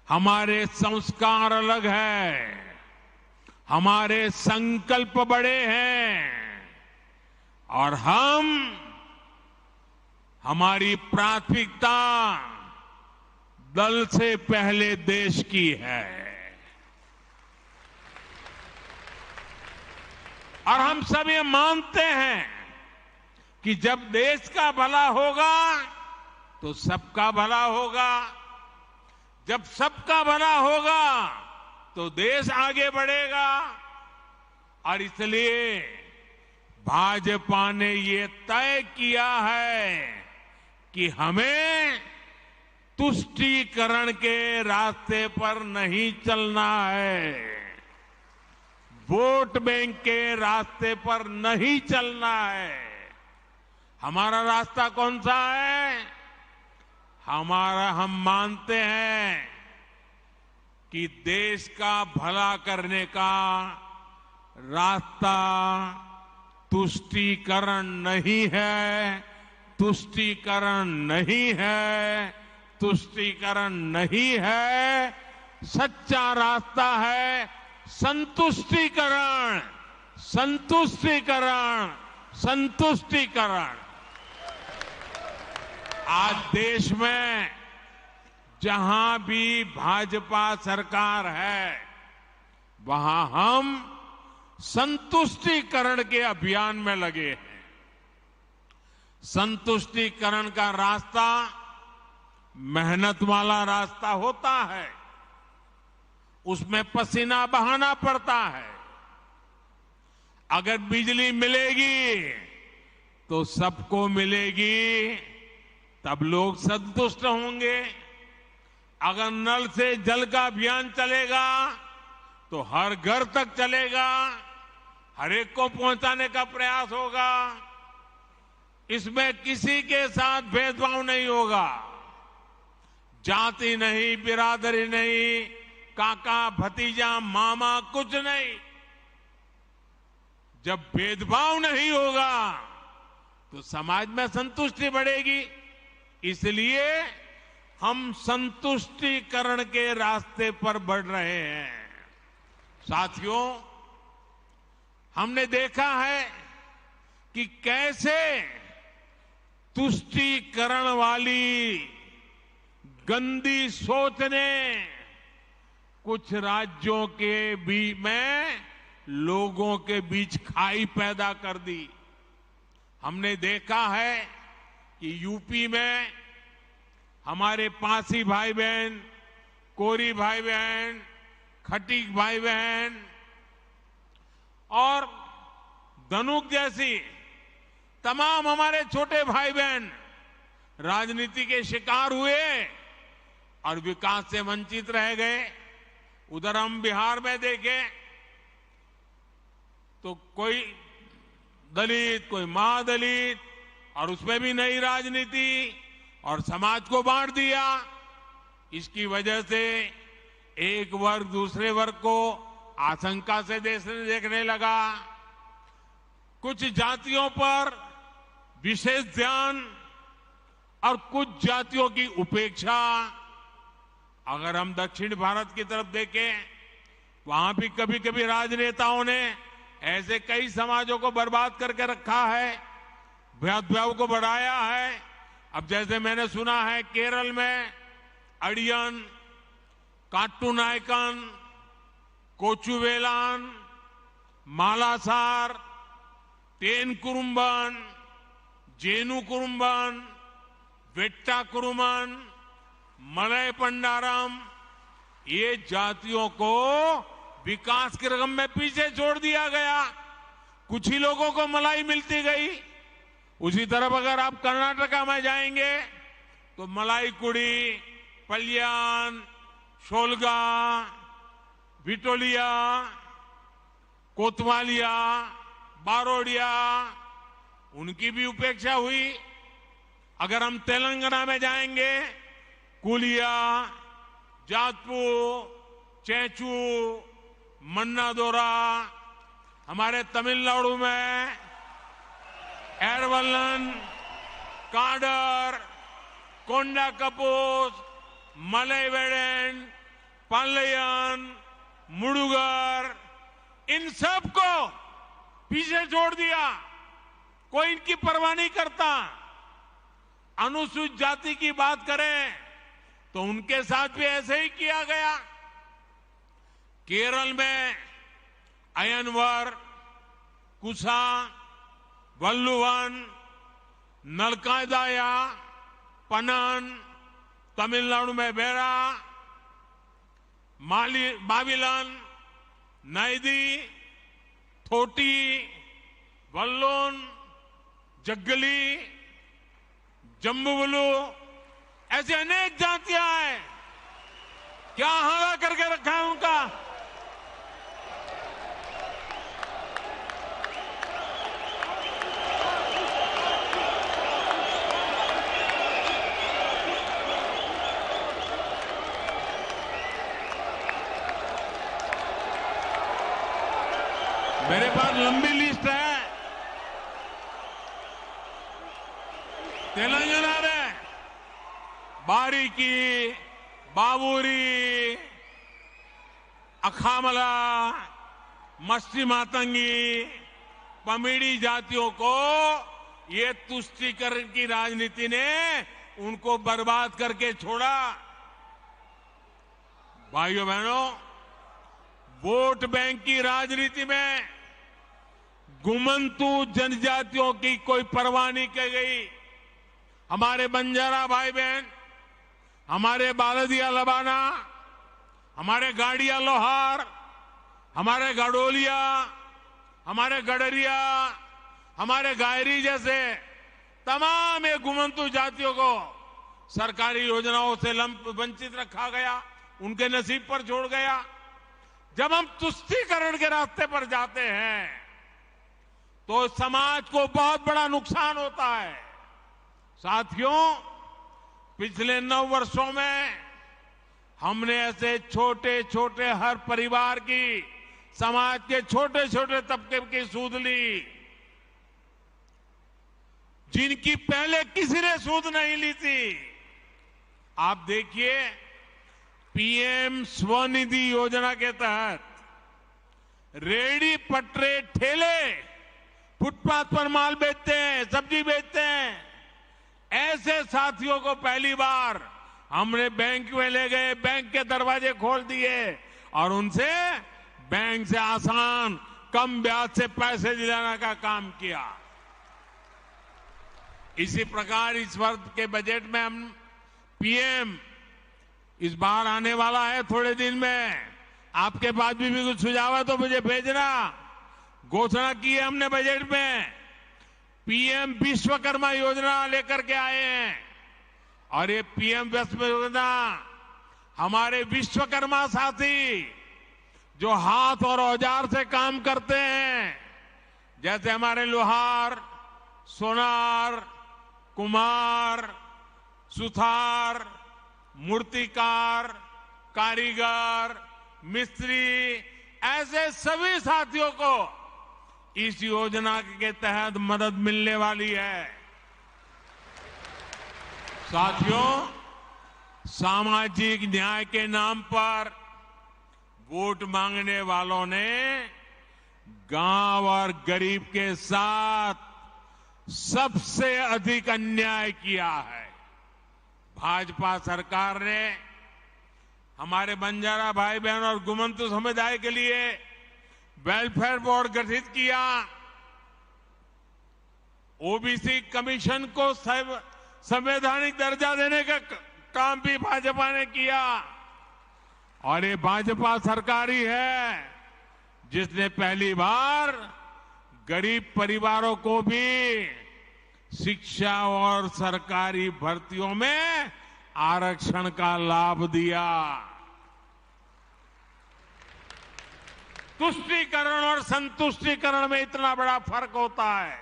हमारे संस्कार अलग हैं, हमारे संकल्प बड़े हैं और हमारी प्राथमिकता दल से पहले देश की है। और हम सब ये मानते हैं कि जब देश का भला होगा तो सबका भला होगा, जब सबका भला होगा तो देश आगे बढ़ेगा। और इसलिए भाजपा ने ये तय किया है कि हमें तुष्टीकरण के रास्ते पर नहीं चलना है, वोट बैंक के रास्ते पर नहीं चलना है। हमारा रास्ता कौन सा है? हम मानते हैं कि देश का भला करने का रास्ता तुष्टीकरण नहीं है, तुष्टीकरण नहीं है, तुष्टीकरण नहीं है। सच्चा रास्ता है संतुष्टीकरण, संतुष्टीकरण, संतुष्टीकरण। आज देश में जहां भी भाजपा सरकार है वहां हम संतुष्टीकरण के अभियान में लगे हैं। संतुष्टिकरण का रास्ता मेहनत वाला रास्ता होता है, उसमें पसीना बहाना पड़ता है। अगर बिजली मिलेगी तो सबको मिलेगी, तब लोग संतुष्ट होंगे। अगर नल से जल का अभियान चलेगा तो हर घर तक चलेगा, हर एक को पहुंचाने का प्रयास होगा। इसमें किसी के साथ भेदभाव नहीं होगा, जाति नहीं, बिरादरी नहीं, काका भतीजा मामा कुछ नहीं। जब भेदभाव नहीं होगा तो समाज में संतुष्टि बढ़ेगी। इसलिए हम संतुष्टिकरण के रास्ते पर बढ़ रहे हैं। साथियों, हमने देखा है कि कैसे तुष्टीकरण वाली गंदी सोच ने कुछ राज्यों के बीच में लोगों के बीच खाई पैदा कर दी। हमने देखा है कि यूपी में हमारे पासी भाई बहन, कोरी भाई बहन, खटीक भाई बहन और धनुक जैसी तमाम हमारे छोटे भाई बहन राजनीति के शिकार हुए और विकास से वंचित रह गए। उधर हम बिहार में देखें तो कोई दलित, कोई महादलित, और उसमें भी नई राजनीति और समाज को बांट दिया। इसकी वजह से एक वर्ग दूसरे वर्ग को आशंका से देखने लगा। कुछ जातियों पर विशेष ध्यान और कुछ जातियों की उपेक्षा। अगर हम दक्षिण भारत की तरफ देखें, वहां भी कभी कभी राजनेताओं ने ऐसे कई समाजों को बर्बाद करके रखा है, भेदभाव को बढ़ाया है। अब जैसे मैंने सुना है केरल में अड़ियन, काट्टूनायकन, कोचुवेलान, मालासार, तेन कुरुम्बन, जेनु कुरुम्बन, वेट्टा कुरुमन, मलय पंडारम, ये जातियों को विकास के रकम में पीछे छोड़ दिया गया। कुछ ही लोगों को मलाई मिलती गई। उसी तरफ अगर आप कर्नाटका में जाएंगे तो मलाई कुड़ी, पल्यान, शोलगा, विटोलिया, कोतवालिया, बारोडिया, उनकी भी उपेक्षा हुई। अगर हम तेलंगाना में जाएंगे, कुलिया, जातपू, चेचू, मन्नादोरा, हमारे तमिलनाडु में एरवलन, काडर, कोंडा कपूस, मलयवेडन, पालयन, मुडुगर, इन सब को पीछे छोड़ दिया। कोई इनकी परवाह नहीं करता। अनुसूचित जाति की बात करें तो उनके साथ भी ऐसे ही किया गया। केरल में अयनवर, कुसा, वल्लुवन, नलकादाया, पनन, तमिलनाडु में बेरा, माविलन, नैदी, थोटी, वल्लोन, जग्गली, जम्बुवलू, ऐसे अनेक जातियां हैं। क्या हारा करके रखा है उनका? मेरे पास लंबी लिस्ट है। तेलंगाना में बारीकी, बाबूरी, अखामला, मस्ती मातंगी, पमीड़ी जातियों को ये तुष्टीकरण की राजनीति ने उनको बर्बाद करके छोड़ा। भाइयों बहनों, वोट बैंक की राजनीति में गुमंतु जनजातियों की कोई परवाह नहीं की गई। हमारे बंजारा भाई बहन, हमारे बालदिया लबाना, हमारे गाड़िया लोहार, हमारे गडोलिया, हमारे गडरिया, हमारे गायरी जैसे तमाम ये गुमंतु जातियों को सरकारी योजनाओं से वंचित रखा गया, उनके नसीब पर छोड़ गया। जब हम तुष्टीकरण के रास्ते पर जाते हैं तो समाज को बहुत बड़ा नुकसान होता है। साथियों, पिछले 9 वर्षों में हमने ऐसे छोटे छोटे हर परिवार की, समाज के छोटे छोटे तबके की सूद ली, जिनकी पहले किसी ने सूद नहीं ली थी। आप देखिए, पीएम स्वनिधि योजना के तहत रेहड़ी पटरे ठेले फुटपाथ पर माल बेचते हैं, सब्जी बेचते हैं, ऐसे साथियों को पहली बार हमने बैंक में ले गए, बैंक के दरवाजे खोल दिए और उनसे बैंक से आसान कम ब्याज से पैसे दिलाने का काम किया। इसी प्रकार इस वर्ष के बजट में हम पीएम इस बार आने वाला है थोड़े दिन में, आपके पास भी कुछ सुझाव है तो मुझे भेजना। घोषणा की है हमने बजट में, पीएम विश्वकर्मा योजना लेकर के आए हैं और ये पीएम विश्वकर्मा योजना हमारे विश्वकर्मा साथी जो हाथ और औजार से काम करते हैं, जैसे हमारे लोहार, सोनार, कुम्हार, सुथार, मूर्तिकार, कारीगर, मिस्त्री, ऐसे सभी साथियों को इस योजना के तहत मदद मिलने वाली है। साथियों, सामाजिक न्याय के नाम पर वोट मांगने वालों ने गांव और गरीब के साथ सबसे अधिक अन्याय किया है। भाजपा सरकार ने हमारे बंजारा भाई बहन और गुमंतु समुदाय के लिए वेलफेयर बोर्ड गठित किया, ओबीसी कमीशन को संवैधानिक दर्जा देने का काम भी भाजपा ने किया और ये भाजपा सरकार ही है जिसने पहली बार गरीब परिवारों को भी शिक्षा और सरकारी भर्तियों में आरक्षण का लाभ दिया। तुष्टीकरण और संतुष्टीकरण में इतना बड़ा फर्क होता है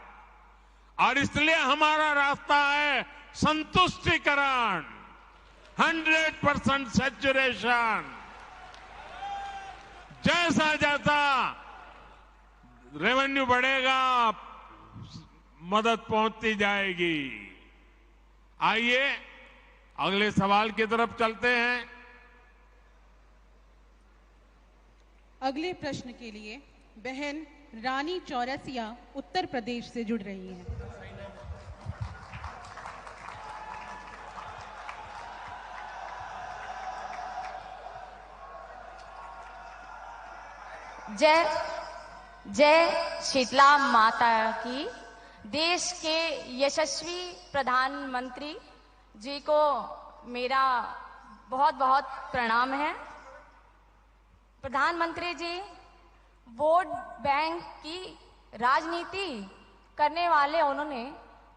और इसलिए हमारा रास्ता है संतुष्टीकरण, 100% सैचुरेशन। जैसा जैसा रेवेन्यू बढ़ेगा, मदद पहुंचती जाएगी। आइए अगले सवाल की तरफ चलते हैं। अगले प्रश्न के लिए बहन रानी चौरसिया उत्तर प्रदेश से जुड़ रही हैं। जय जय शीतला माता की। देश के यशस्वी प्रधानमंत्री जी को मेरा बहुत बहुत प्रणाम है। प्रधानमंत्री जी वोट बैंक की राजनीति करने वाले उन्होंने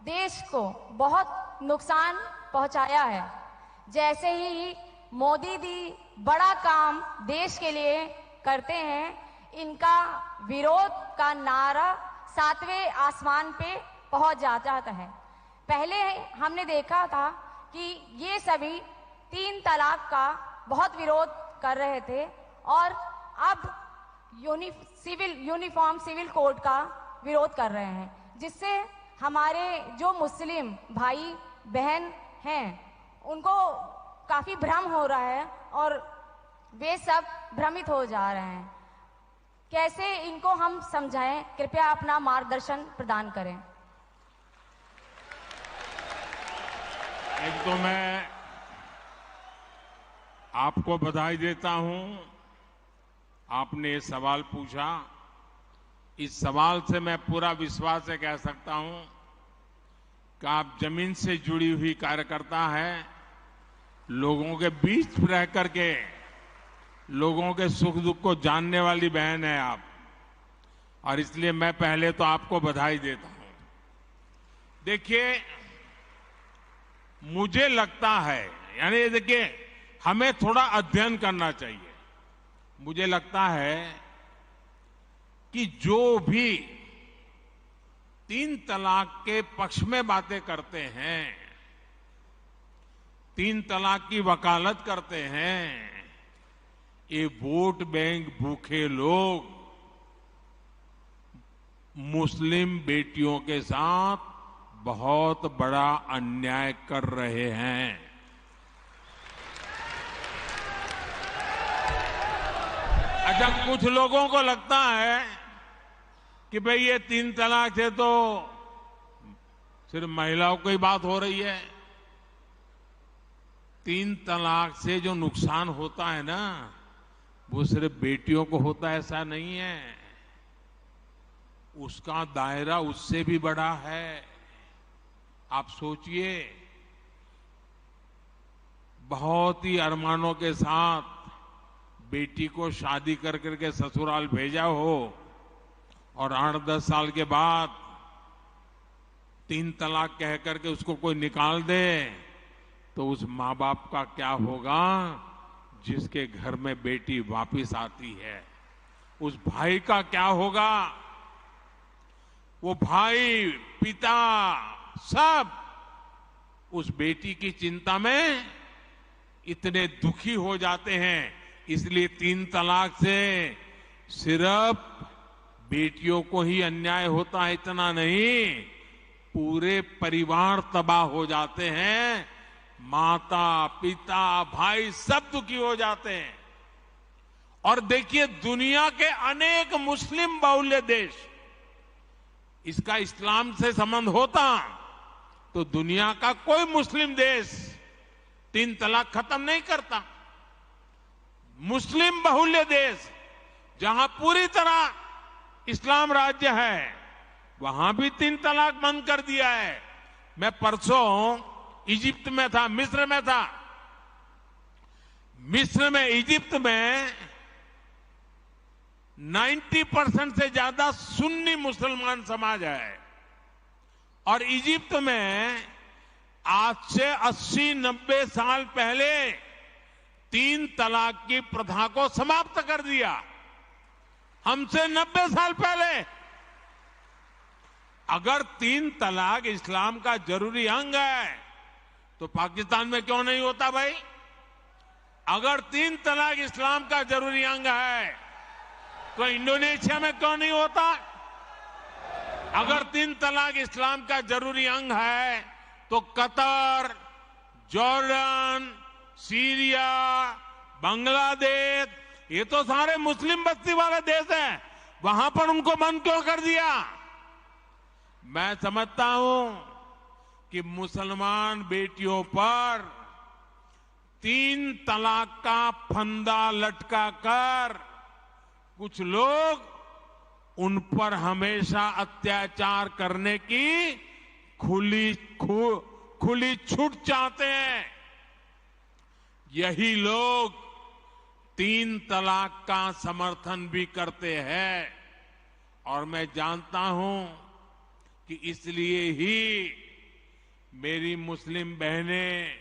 देश को बहुत नुकसान पहुंचाया है। जैसे ही मोदी जी बड़ा काम देश के लिए करते हैं, इनका विरोध का नारा 7वें आसमान पे पहुंच जाता है। पहले हमने देखा था कि ये सभी 3 तलाक का बहुत विरोध कर रहे थे और अब यूनिफॉर्म सिविल कोड का विरोध कर रहे हैं, जिससे हमारे जो मुस्लिम भाई बहन हैं उनको काफी भ्रम हो रहा है और वे सब भ्रमित हो जा रहे हैं। कैसे इनको हम समझाएं? कृपया अपना मार्गदर्शन प्रदान करें। एक तो मैं आपको बधाई देता हूं, आपने सवाल पूछा इस सवाल से मैं पूरा विश्वास से कह सकता हूं कि आप जमीन से जुड़ी हुई कार्यकर्ता है, लोगों के बीच रह करके लोगों के सुख दुख को जानने वाली बहन है आप, और इसलिए मैं पहले तो आपको बधाई देता हूं। देखिए, मुझे लगता है, यानी देखिए, हमें थोड़ा अध्ययन करना चाहिए। मुझे लगता है कि जो भी 3 तलाक के पक्ष में बातें करते हैं, 3 तलाक की वकालत करते हैं, ये वोट बैंक भूखे लोग मुस्लिम बेटियों के साथ बहुत बड़ा अन्याय कर रहे हैं। अच्छा, कुछ लोगों को लगता है कि भाई ये 3 तलाक से तो सिर्फ महिलाओं की बात हो रही है। 3 तलाक से जो नुकसान होता है ना, वो सिर्फ बेटियों को होता है ऐसा नहीं है, उसका दायरा उससे भी बड़ा है। आप सोचिए, बहुत ही अरमानों के साथ बेटी को शादी कर करके ससुराल भेजा हो और 8-10 साल के बाद 3 तलाक कह करके उसको कोई निकाल दे, तो उस माँ बाप का क्या होगा जिसके घर में बेटी वापिस आती है? उस भाई का क्या होगा? वो भाई, पिता, सब उस बेटी की चिंता में इतने दुखी हो जाते हैं। इसलिए 3 तलाक से सिर्फ बेटियों को ही अन्याय होता है इतना नहीं, पूरे परिवार तबाह हो जाते हैं, माता, पिता, भाई सब दुखी हो जाते हैं। और देखिए, दुनिया के अनेक मुस्लिम बहुल्य देश, इसका इस्लाम से संबंध होता तो दुनिया का कोई मुस्लिम देश 3 तलाक खत्म नहीं करता। मुस्लिम बहुल्य देश जहां पूरी तरह इस्लाम राज्य है, वहां भी 3 तलाक बंद कर दिया है। मैं परसों इजिप्ट में था, मिस्र में था। मिस्र में, इजिप्ट में 90% से ज्यादा सुन्नी मुसलमान समाज है, और इजिप्ट में आज से 80-90 साल पहले 3 तलाक की प्रथा को समाप्त कर दिया। हमसे 90 साल पहले। अगर 3 तलाक इस्लाम का जरूरी अंग है तो पाकिस्तान में क्यों नहीं होता भाई? अगर 3 तलाक इस्लाम का जरूरी अंग है तो इंडोनेशिया में क्यों नहीं होता? अगर 3 तलाक इस्लाम का जरूरी अंग है तो कतर, जॉर्डन, सीरिया, बांग्लादेश, ये तो सारे मुस्लिम बस्ती वाले देश हैं, वहां पर उनको बंद क्यों कर दिया? मैं समझता हूं कि मुसलमान बेटियों पर 3 तलाक का फंदा लटका कर कुछ लोग उन पर हमेशा अत्याचार करने की खुली छूट चाहते हैं। यही लोग 3 तलाक का समर्थन भी करते हैं, और मैं जानता हूं कि इसलिए ही मेरी मुस्लिम बहनें,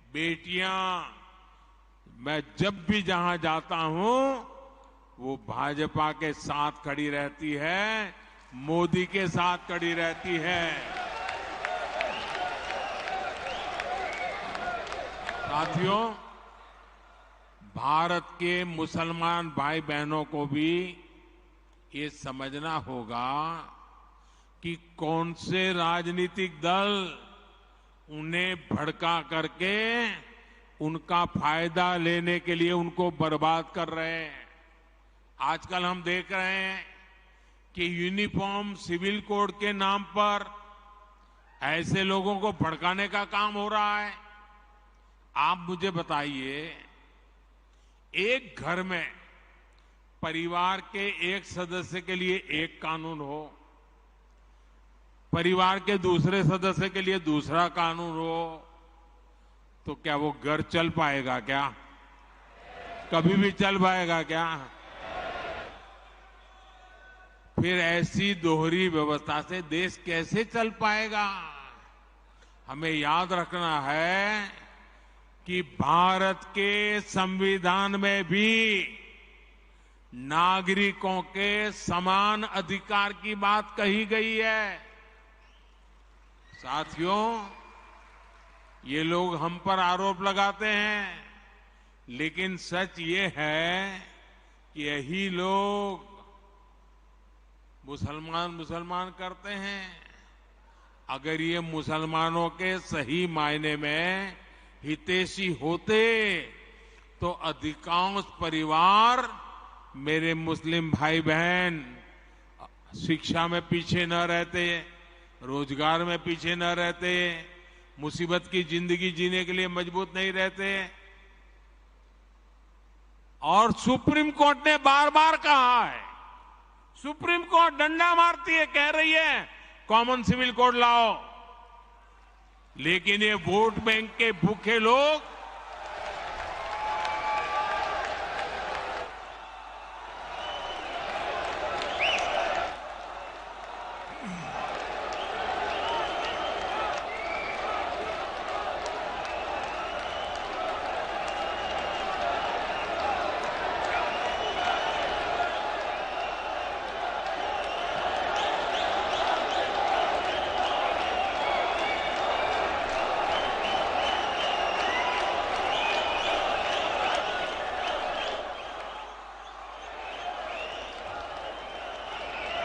बेटियां, मैं जब भी जहां जाता हूं वो भाजपा के साथ खड़ी रहती है, मोदी के साथ खड़ी रहती है। साथियों, भारत के मुसलमान भाई बहनों को भी ये समझना होगा कि कौन से राजनीतिक दल उन्हें भड़का करके उनका फायदा लेने के लिए उनको बर्बाद कर रहे हैं। आजकल हम देख रहे हैं कि यूनिफॉर्म सिविल कोड के नाम पर ऐसे लोगों को भड़काने का काम हो रहा है। आप मुझे बताइए, एक घर में परिवार के एक सदस्य के लिए एक कानून हो, परिवार के दूसरे सदस्य के लिए दूसरा कानून हो, तो क्या वो घर चल पाएगा क्या? कभी भी चल पाएगा क्या? फिर ऐसी दोहरी व्यवस्था से देश कैसे चल पाएगा? हमें याद रखना है कि भारत के संविधान में भी नागरिकों के समान अधिकार की बात कही गई है। साथियों, ये लोग हम पर आरोप लगाते हैं, लेकिन सच ये है कि यही लोग मुसलमान करते हैं। अगर ये मुसलमानों के सही मायने में हितैषी होते तो अधिकांश परिवार, मेरे मुस्लिम भाई बहन, शिक्षा में पीछे न रहते, रोजगार में पीछे न रहते, मुसीबत की जिंदगी जीने के लिए मजबूत नहीं रहते। और सुप्रीम कोर्ट ने बार बार कहा है, सुप्रीम कोर्ट डंडा मारती है, कह रही है कॉमन सिविल कोड लाओ, लेकिन ये वोट बैंक के भूखे लोग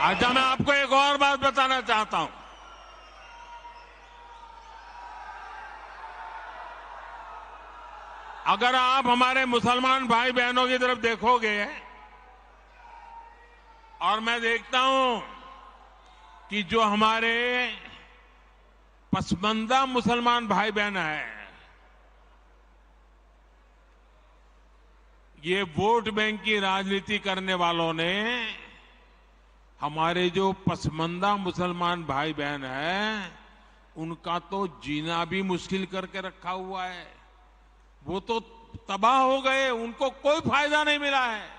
अच्छा, मैं आपको एक और बात बताना चाहता हूं। अगर आप हमारे मुसलमान भाई बहनों की तरफ देखोगे और मैं देखता हूं कि जो हमारे पसमानदा मुसलमान भाई बहन हैं, ये वोट बैंक की राजनीति करने वालों ने हमारे जो पसमानदा मुसलमान भाई बहन हैं, उनका तो जीना भी मुश्किल करके रखा हुआ है। वो तो तबाह हो गए, उनको कोई फायदा नहीं मिला है।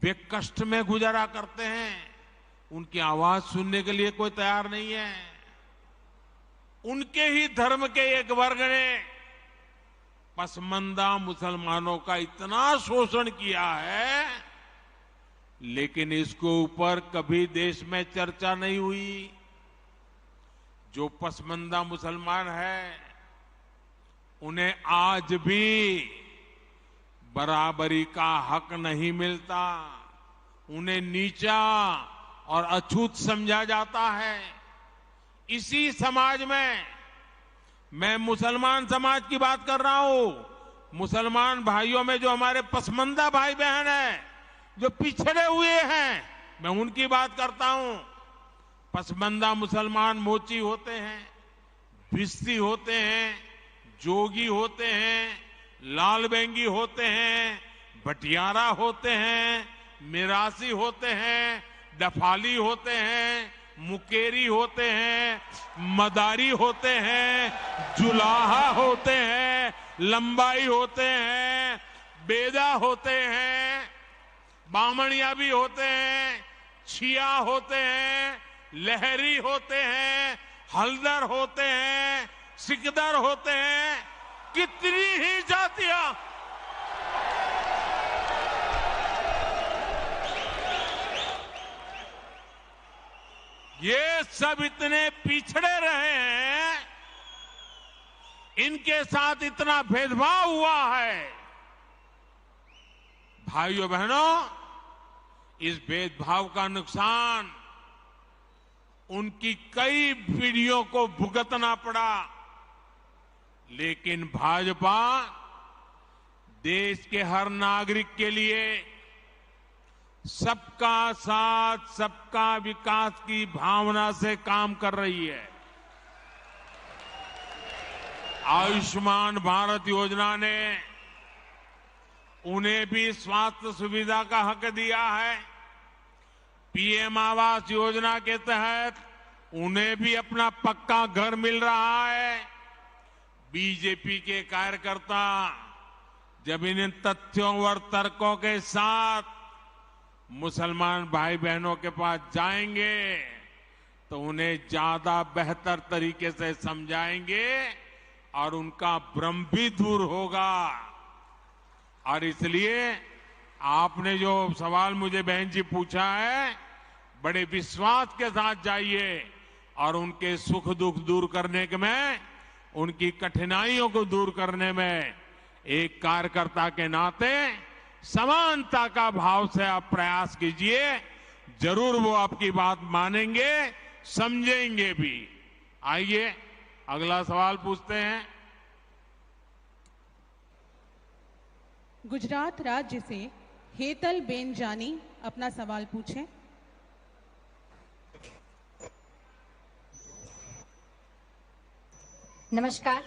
वे कष्ट में गुजारा करते हैं, उनकी आवाज सुनने के लिए कोई तैयार नहीं है। उनके ही धर्म के एक वर्ग ने पसमानदा मुसलमानों का इतना शोषण किया है, लेकिन इसके ऊपर कभी देश में चर्चा नहीं हुई। जो पसमानदा मुसलमान है, उन्हें आज भी बराबरी का हक नहीं मिलता, उन्हें नीचा और अछूत समझा जाता है। इसी समाज में मैं मुसलमान समाज की बात कर रहा हूं। मुसलमान भाइयों में जो हमारे पसमानदा भाई बहन हैं, जो पिछड़े हुए हैं, मैं उनकी बात करता हूं। पसमानदा मुसलमान मोची होते हैं, भिस्ती होते हैं, जोगी होते हैं, लाल बेंगी होते हैं, भटियारा होते हैं, मिरासी होते हैं, डफाली होते हैं, मुकेरी होते हैं, मदारी होते हैं, जुलाहा होते हैं, लंबाई होते हैं, बेदा होते हैं, बामणिया भी होते हैं, छिया होते हैं, लहरी होते हैं, हल्दर होते हैं, सिकदर होते हैं, कितनी ही जातियां। ये सब इतने पिछड़े रहे हैं, इनके साथ इतना भेदभाव हुआ है। भाइयों बहनों, इस भेदभाव का नुकसान उनकी कई पीढ़ियों को भुगतना पड़ा, लेकिन भाजपा देश के हर नागरिक के लिए सबका साथ सबका विकास की भावना से काम कर रही है। आयुष्मान भारत योजना ने उन्हें भी स्वास्थ्य सुविधा का हक दिया है। पीएम आवास योजना के तहत उन्हें भी अपना पक्का घर मिल रहा है। बीजेपी के कार्यकर्ता जब इन तथ्यों और तर्कों के साथ मुसलमान भाई बहनों के पास जाएंगे तो उन्हें ज्यादा बेहतर तरीके से समझाएंगे और उनका भ्रम भी दूर होगा। और इसलिए आपने जो सवाल मुझे बहन जी पूछा है, बड़े विश्वास के साथ जाइए और उनके सुख दुख दूर करने में, उनकी कठिनाइयों को दूर करने में एक कार्यकर्ता के नाते समानता का भाव से आप प्रयास कीजिए। जरूर वो आपकी बात मानेंगे, समझेंगे भी। आइए अगला सवाल पूछते हैं। गुजरात राज्य से हेतल बेन जानी अपना सवाल पूछें। नमस्कार।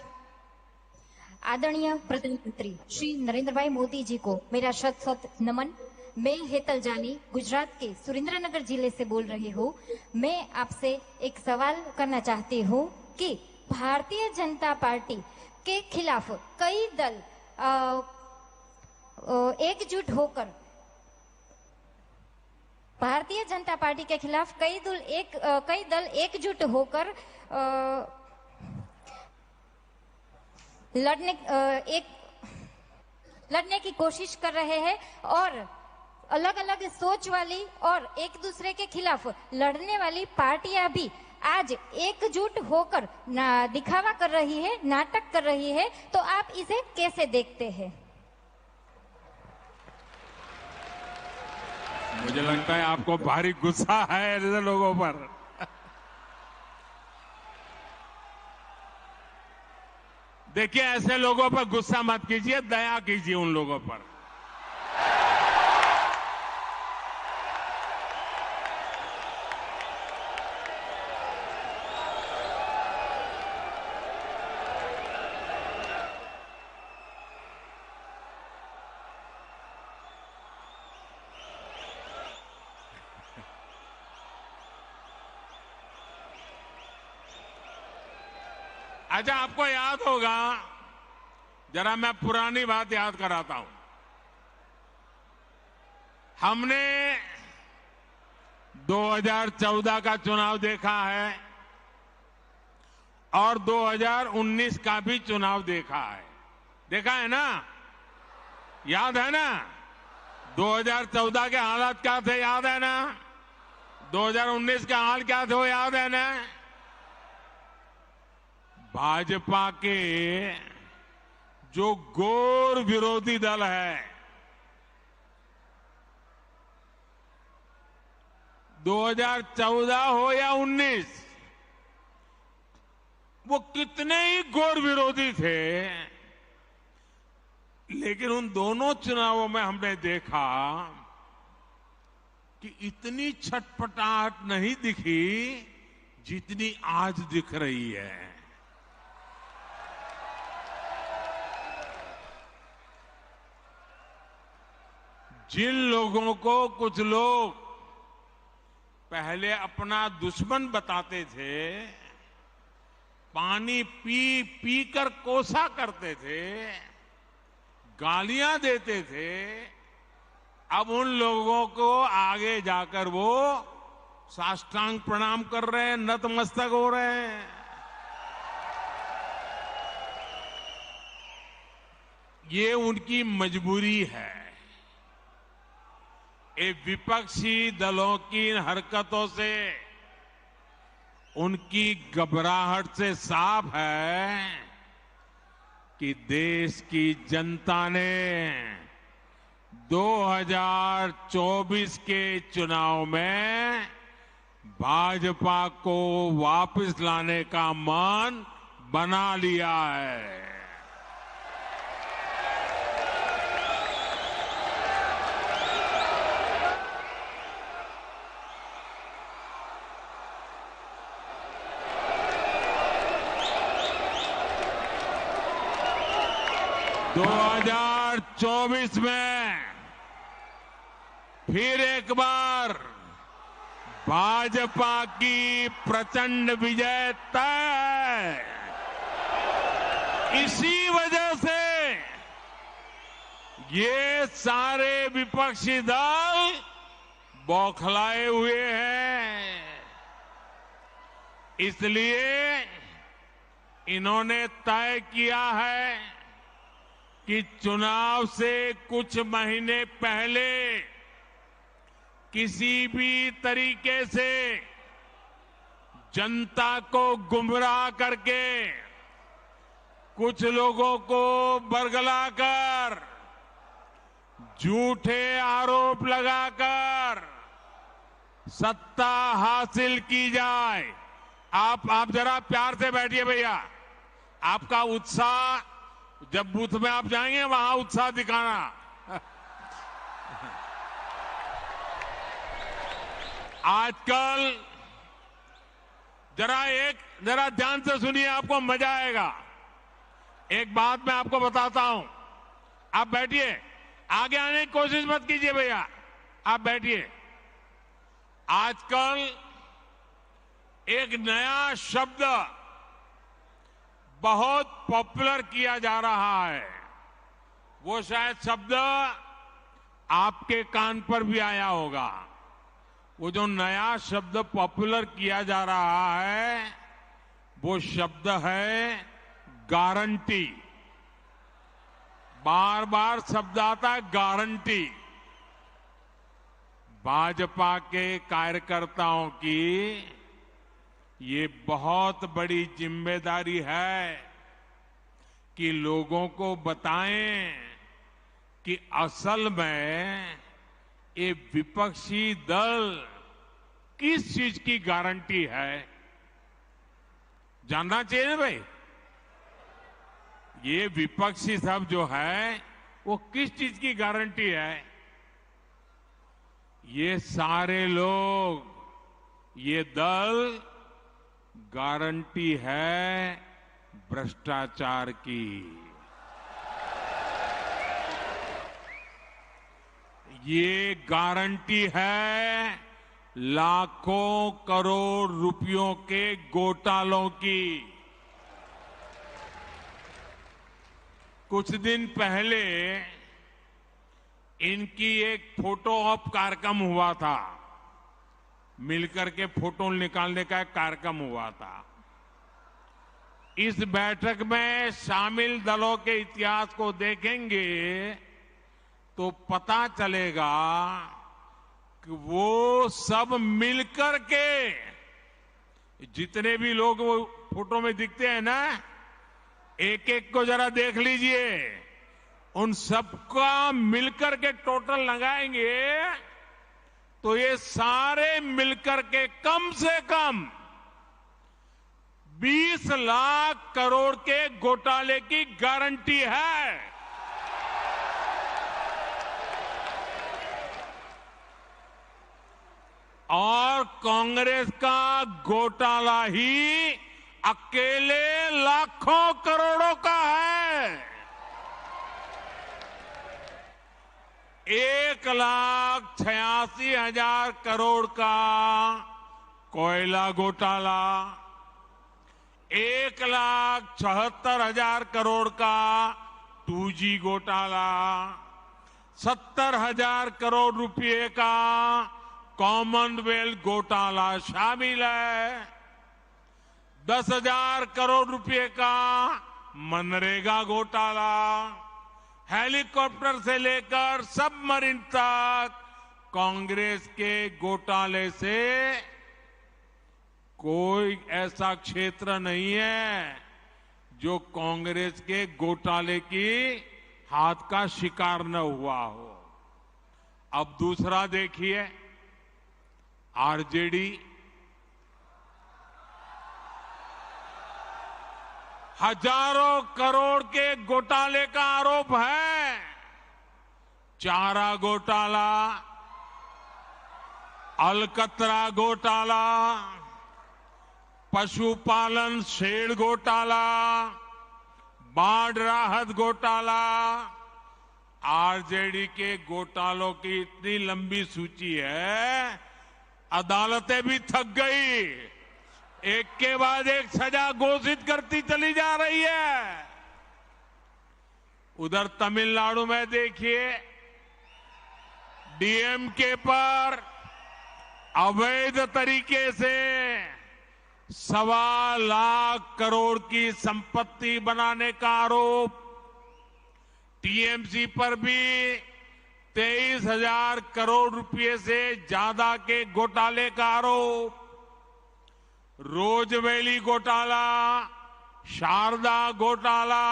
आदरणीय प्रधानमंत्री श्री नरेंद्र भाई मोदी जी को मेरा शत शत नमन। मैं हेतल जानी गुजरात के सुरेंद्रनगर जिले से बोल रही हूँ। मैं आपसे एक सवाल करना चाहती हूँ कि भारतीय जनता पार्टी के खिलाफ कई दल एकजुट होकर भारतीय जनता पार्टी के खिलाफ कई दल एकजुट होकर लड़ने की कोशिश कर रहे हैं और अलग अलग सोच वाली और एक दूसरे के खिलाफ लड़ने वाली पार्टियां भी आज एकजुट होकर दिखावा कर रही है, नाटक कर रही है। तो आप इसे कैसे देखते हैं? मुझे लगता है आपको भारी गुस्सा है ऐसे लोगों पर। देखिए, ऐसे लोगों पर गुस्सा मत कीजिए, दया कीजिए उन लोगों पर। अच्छा, आपको याद होगा, जरा मैं पुरानी बात याद कराता हूं। हमने 2014 का चुनाव देखा है और 2019 का भी चुनाव देखा है। देखा है ना? याद है ना? 2014 के हालात क्या थे, याद है ना? 2019 के हाल क्या थे, वो याद है ना? भाजपा के जो घोर विरोधी दल है, 2014 हो या 19, वो कितने ही घोर विरोधी थे, लेकिन उन दोनों चुनावों में हमने देखा कि इतनी छटपटाहट नहीं दिखी जितनी आज दिख रही है। जिन लोगों को कुछ लोग पहले अपना दुश्मन बताते थे, पानी पी पी कर कोसा करते थे, गालियां देते थे, अब उन लोगों को आगे जाकर वो साष्टांग प्रणाम कर रहे हैं, नतमस्तक हो रहे हैं। ये उनकी मजबूरी है। ये विपक्षी दलों की हरकतों से, उनकी घबराहट से साफ है कि देश की जनता ने 2024 के चुनाव में भाजपा को वापस लाने का मन बना लिया है। 2024 में फिर एक बार भाजपा की प्रचंड विजय तय है। इसी वजह से ये सारे विपक्षी दल बौखलाए हुए हैं। इसलिए इन्होंने तय किया है कि चुनाव से कुछ महीने पहले किसी भी तरीके से जनता को गुमराह करके कुछ लोगों को बरगलाकर झूठे आरोप लगाकर सत्ता हासिल की जाए। आप जरा प्यार से बैठिए भैया। आपका उत्साह जब बूथ में आप जाएंगे वहां उत्साह दिखाना। आजकल जरा ध्यान से सुनिए, आपको मजा आएगा। एक बात मैं आपको बताता हूं। आप बैठिए, आगे आने की कोशिश मत कीजिए भैया, आप बैठिए। आजकल एक नया शब्द बहुत पॉपुलर किया जा रहा है। वो शायद शब्द आपके कान पर भी आया होगा। वो जो नया शब्द पॉपुलर किया जा रहा है वो शब्द है गारंटी। बार बार शब्द आता है गारंटी। भाजपा के कार्यकर्ताओं की ये बहुत बड़ी जिम्मेदारी है कि लोगों को बताएं कि असल में ये विपक्षी दल किस चीज की गारंटी है। जानना चाहिए ना भाई, ये विपक्षी सब जो है वो किस चीज की गारंटी है। ये सारे लोग, ये दल गारंटी है भ्रष्टाचार की। ये गारंटी है लाखों करोड़ रुपयों के घोटालों की। कुछ दिन पहले इनकी एक फोटो ऑप कार्यक्रम हुआ था। मिलकर के फोटो निकालने का एक कार्यक्रम हुआ था। इस बैठक में शामिल दलों के इतिहास को देखेंगे तो पता चलेगा कि वो सब मिलकर के, जितने भी लोग वो फोटो में दिखते हैं ना, एक एक को जरा देख लीजिए। उन सबका मिलकर के टोटल लगाएंगे तो ये सारे मिलकर के कम से कम 20 लाख करोड़ के घोटाले की गारंटी है। और कांग्रेस का घोटाला ही अकेले लाखों करोड़ों का है। 1,86,000 करोड़ का कोयला घोटाला, 1,76,000 करोड़ का 2G घोटाला, 70,000 करोड़ रुपए का कॉमनवेल्थ घोटाला शामिल है, 10,000 करोड़ रुपए का मनरेगा घोटाला, हेलीकॉप्टर से लेकर सबमरीन तक कांग्रेस के घोटाले से कोई ऐसा क्षेत्र नहीं है जो कांग्रेस के घोटाले की हाथ का शिकार न हुआ हो। अब दूसरा देखिए, आरजेडी हजारों करोड़ के घोटाले का आरोप है। चारा घोटाला, अलकतरा घोटाला, पशुपालन शेड घोटाला, बाढ़ राहत घोटाला, आरजेडी के घोटालों की इतनी लंबी सूची है, अदालतें भी थक गई, एक के बाद एक सजा घोषित करती चली जा रही है। उधर तमिलनाडु में देखिए, डीएमके पर अवैध तरीके से 1.25 लाख करोड़ की संपत्ति बनाने का आरोप, टीएमसी पर भी 23,000 करोड़ रुपए से ज्यादा के घोटाले का आरोप, रोजवेली घोटाला, शारदा घोटाला,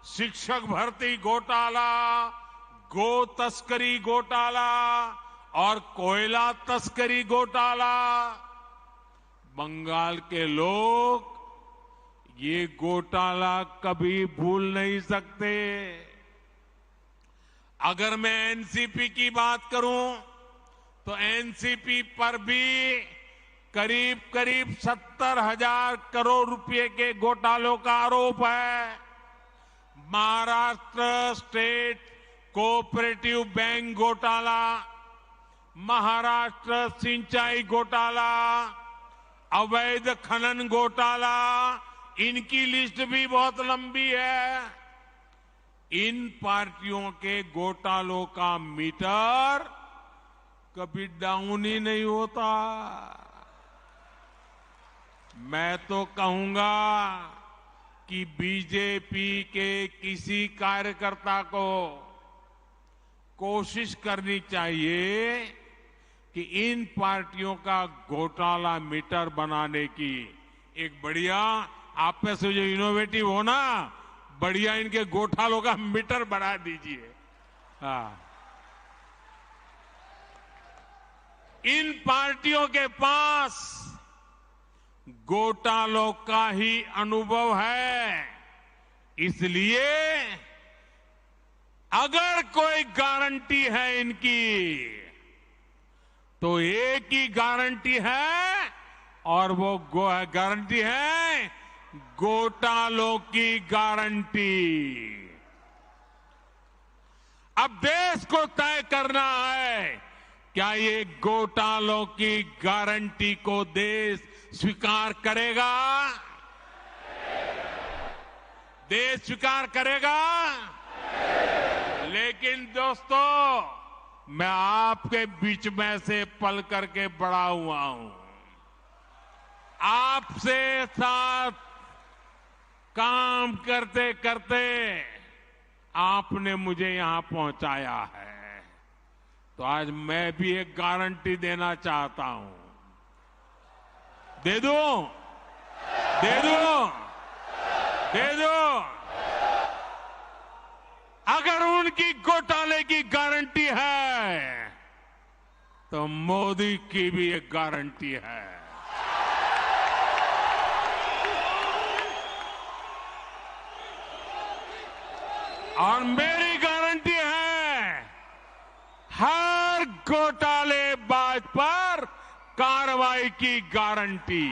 शिक्षक भर्ती घोटाला, गो तस्करी घोटाला और कोयला तस्करी घोटाला। बंगाल के लोग ये घोटाला कभी भूल नहीं सकते। अगर मैं एनसीपी की बात करूं तो एनसीपी पर भी करीब करीब 70,000 करोड़ रुपए के घोटालों का आरोप है। महाराष्ट्र स्टेट कोऑपरेटिव बैंक घोटाला, महाराष्ट्र सिंचाई घोटाला, अवैध खनन घोटाला, इनकी लिस्ट भी बहुत लंबी है। इन पार्टियों के घोटालों का मीटर कभी डाउन ही नहीं होता। मैं तो कहूंगा कि बीजेपी के किसी कार्यकर्ता को कोशिश करनी चाहिए कि इन पार्टियों का घोटाला मीटर बनाने की एक बढ़िया, आप में से जो इनोवेटिव हो ना, बढ़िया इनके घोटालों का मीटर बढ़ा दीजिए। हाँ, इन पार्टियों के पास घोटालों का ही अनुभव है, इसलिए अगर कोई गारंटी है इनकी तो एक ही गारंटी है, और वो गारंटी है घोटालों की गारंटी। अब देश को तय करना है, क्या ये घोटालों की गारंटी को देश स्वीकार करेगा? देश स्वीकार करेगा? लेकिन दोस्तों, मैं आपके बीच में से पल करके बड़ा हुआ हूं, आपसे साथ काम करते करते आपने मुझे यहां पहुंचाया है, तो आज मैं भी एक गारंटी देना चाहता हूं। दे दूं? दे दूं? दे दूं? अगर उनकी घोटाले की गारंटी है तो मोदी की भी एक गारंटी है। और मेरी गारंटी है, हर घोटालेबाज पर कार्रवाई की गारंटी।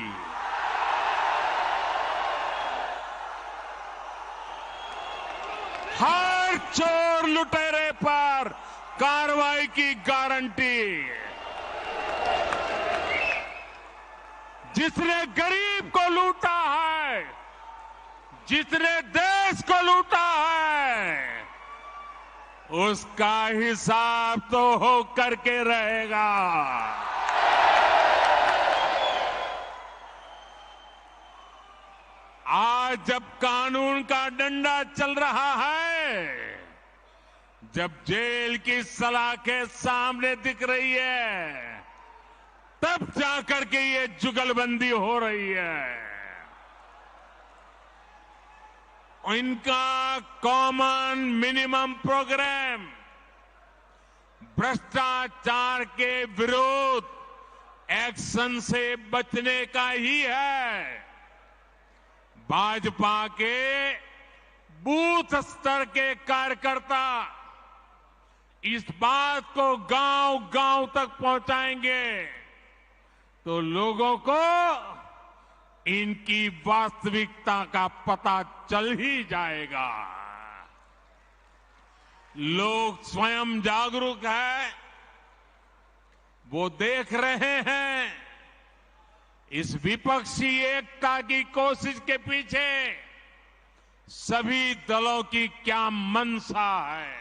हर चोर लुटेरे पर कार्रवाई की गारंटी। जिसने गरीब को लूटा है, जिसने देश को लूटा है, उसका हिसाब तो हो करके रहेगा। आज जब कानून का डंडा चल रहा है, जब जेल की सलाखें सामने दिख रही है, तब जाकर के ये जुगलबंदी हो रही है। इनका कॉमन मिनिमम प्रोग्राम भ्रष्टाचार के विरुद्ध एक्शन से बचने का ही है। भाजपा के बूथ स्तर के कार्यकर्ता इस बात को गांव-गांव तक पहुंचाएंगे तो लोगों को इनकी वास्तविकता का पता चल ही जाएगा। लोग स्वयं जागरूक है, वो देख रहे हैं इस विपक्षी एकता की कोशिश के पीछे सभी दलों की क्या मंशा है।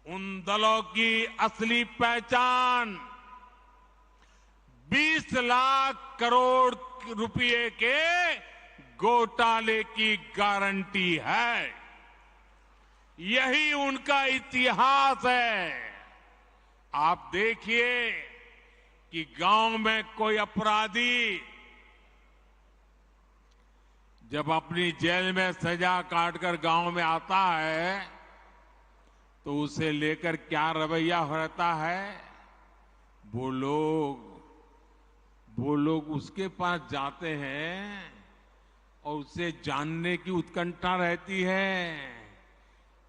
उन दलों की असली पहचान 20 लाख करोड़ रुपए के घोटाले की गारंटी है। यही उनका इतिहास है। आप देखिए कि गांव में कोई अपराधी जब अपनी जेल में सजा काटकर गांव में आता है तो उसे लेकर क्या रवैया रहता है। वो लोग उसके पास जाते हैं और उसे जानने की उत्कंठा रहती है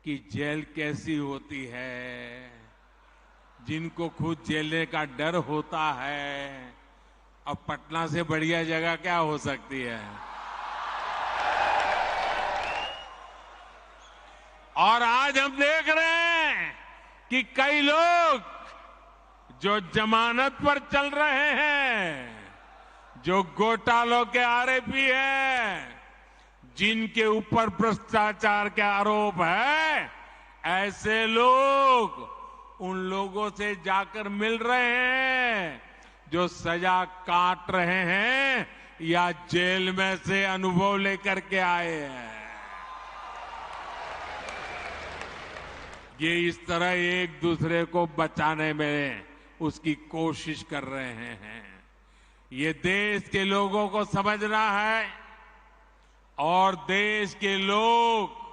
कि जेल कैसी होती है। जिनको खुद जेलने का डर होता है, अब पटना से बढ़िया जगह क्या हो सकती है। और आज हम देख रहे हैं कि कई लोग जो जमानत पर चल रहे हैं, जो घोटालों के आरोपी हैं, जिनके ऊपर भ्रष्टाचार के आरोप है, ऐसे लोग उन लोगों से जाकर मिल रहे हैं जो सजा काट रहे हैं या जेल में से अनुभव लेकर के आए हैं। ये इस तरह एक दूसरे को बचाने में उसकी कोशिश कर रहे हैं। ये देश के लोगों को समझना है और देश के लोग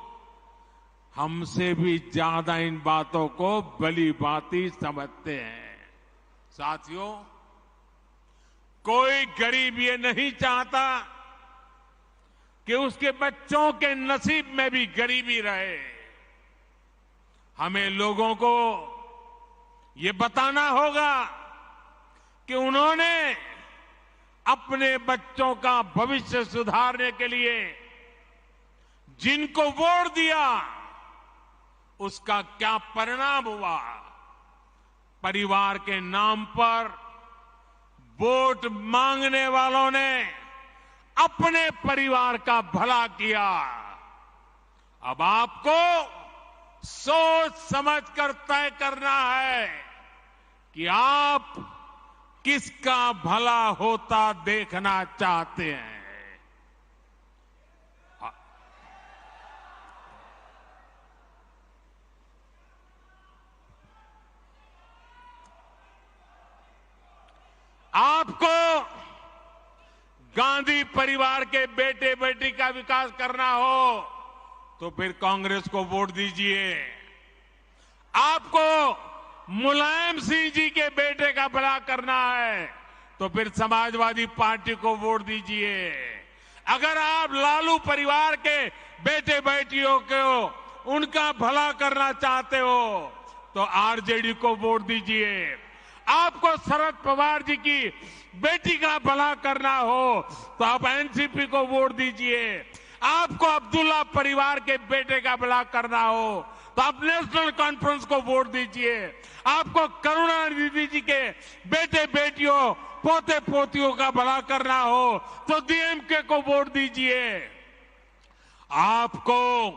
हमसे भी ज्यादा इन बातों को भली भांति समझते हैं। साथियों, कोई गरीब ये नहीं चाहता कि उसके बच्चों के नसीब में भी गरीबी रहे। हमें लोगों को ये बताना होगा कि उन्होंने अपने बच्चों का भविष्य सुधारने के लिए जिनको वोट दिया उसका क्या परिणाम हुआ। परिवार के नाम पर वोट मांगने वालों ने अपने परिवार का भला किया। अब आपको सोच समझकर तय करना है कि आप किसका भला होता देखना चाहते हैं। आपको गांधी परिवार के बेटे बेटी का विकास करना हो तो फिर कांग्रेस को वोट दीजिए। आपको मुलायम सिंह जी के बेटे का भला करना है तो फिर समाजवादी पार्टी को वोट दीजिए। अगर आप लालू परिवार के बेटे बेटियों को उनका भला करना चाहते हो तो आरजेडी को वोट दीजिए। आपको शरद पवार जी की बेटी का भला करना हो तो आप एनसीपी को वोट दीजिए। आपको अब्दुल्ला परिवार के बेटे का भला करना हो तो आप नेशनल कॉन्फ्रेंस को वोट दीजिए। आपको करुणानिधि जी के बेटे बेटियों पोते पोतियों का भला करना हो तो डीएमके को वोट दीजिए। आपको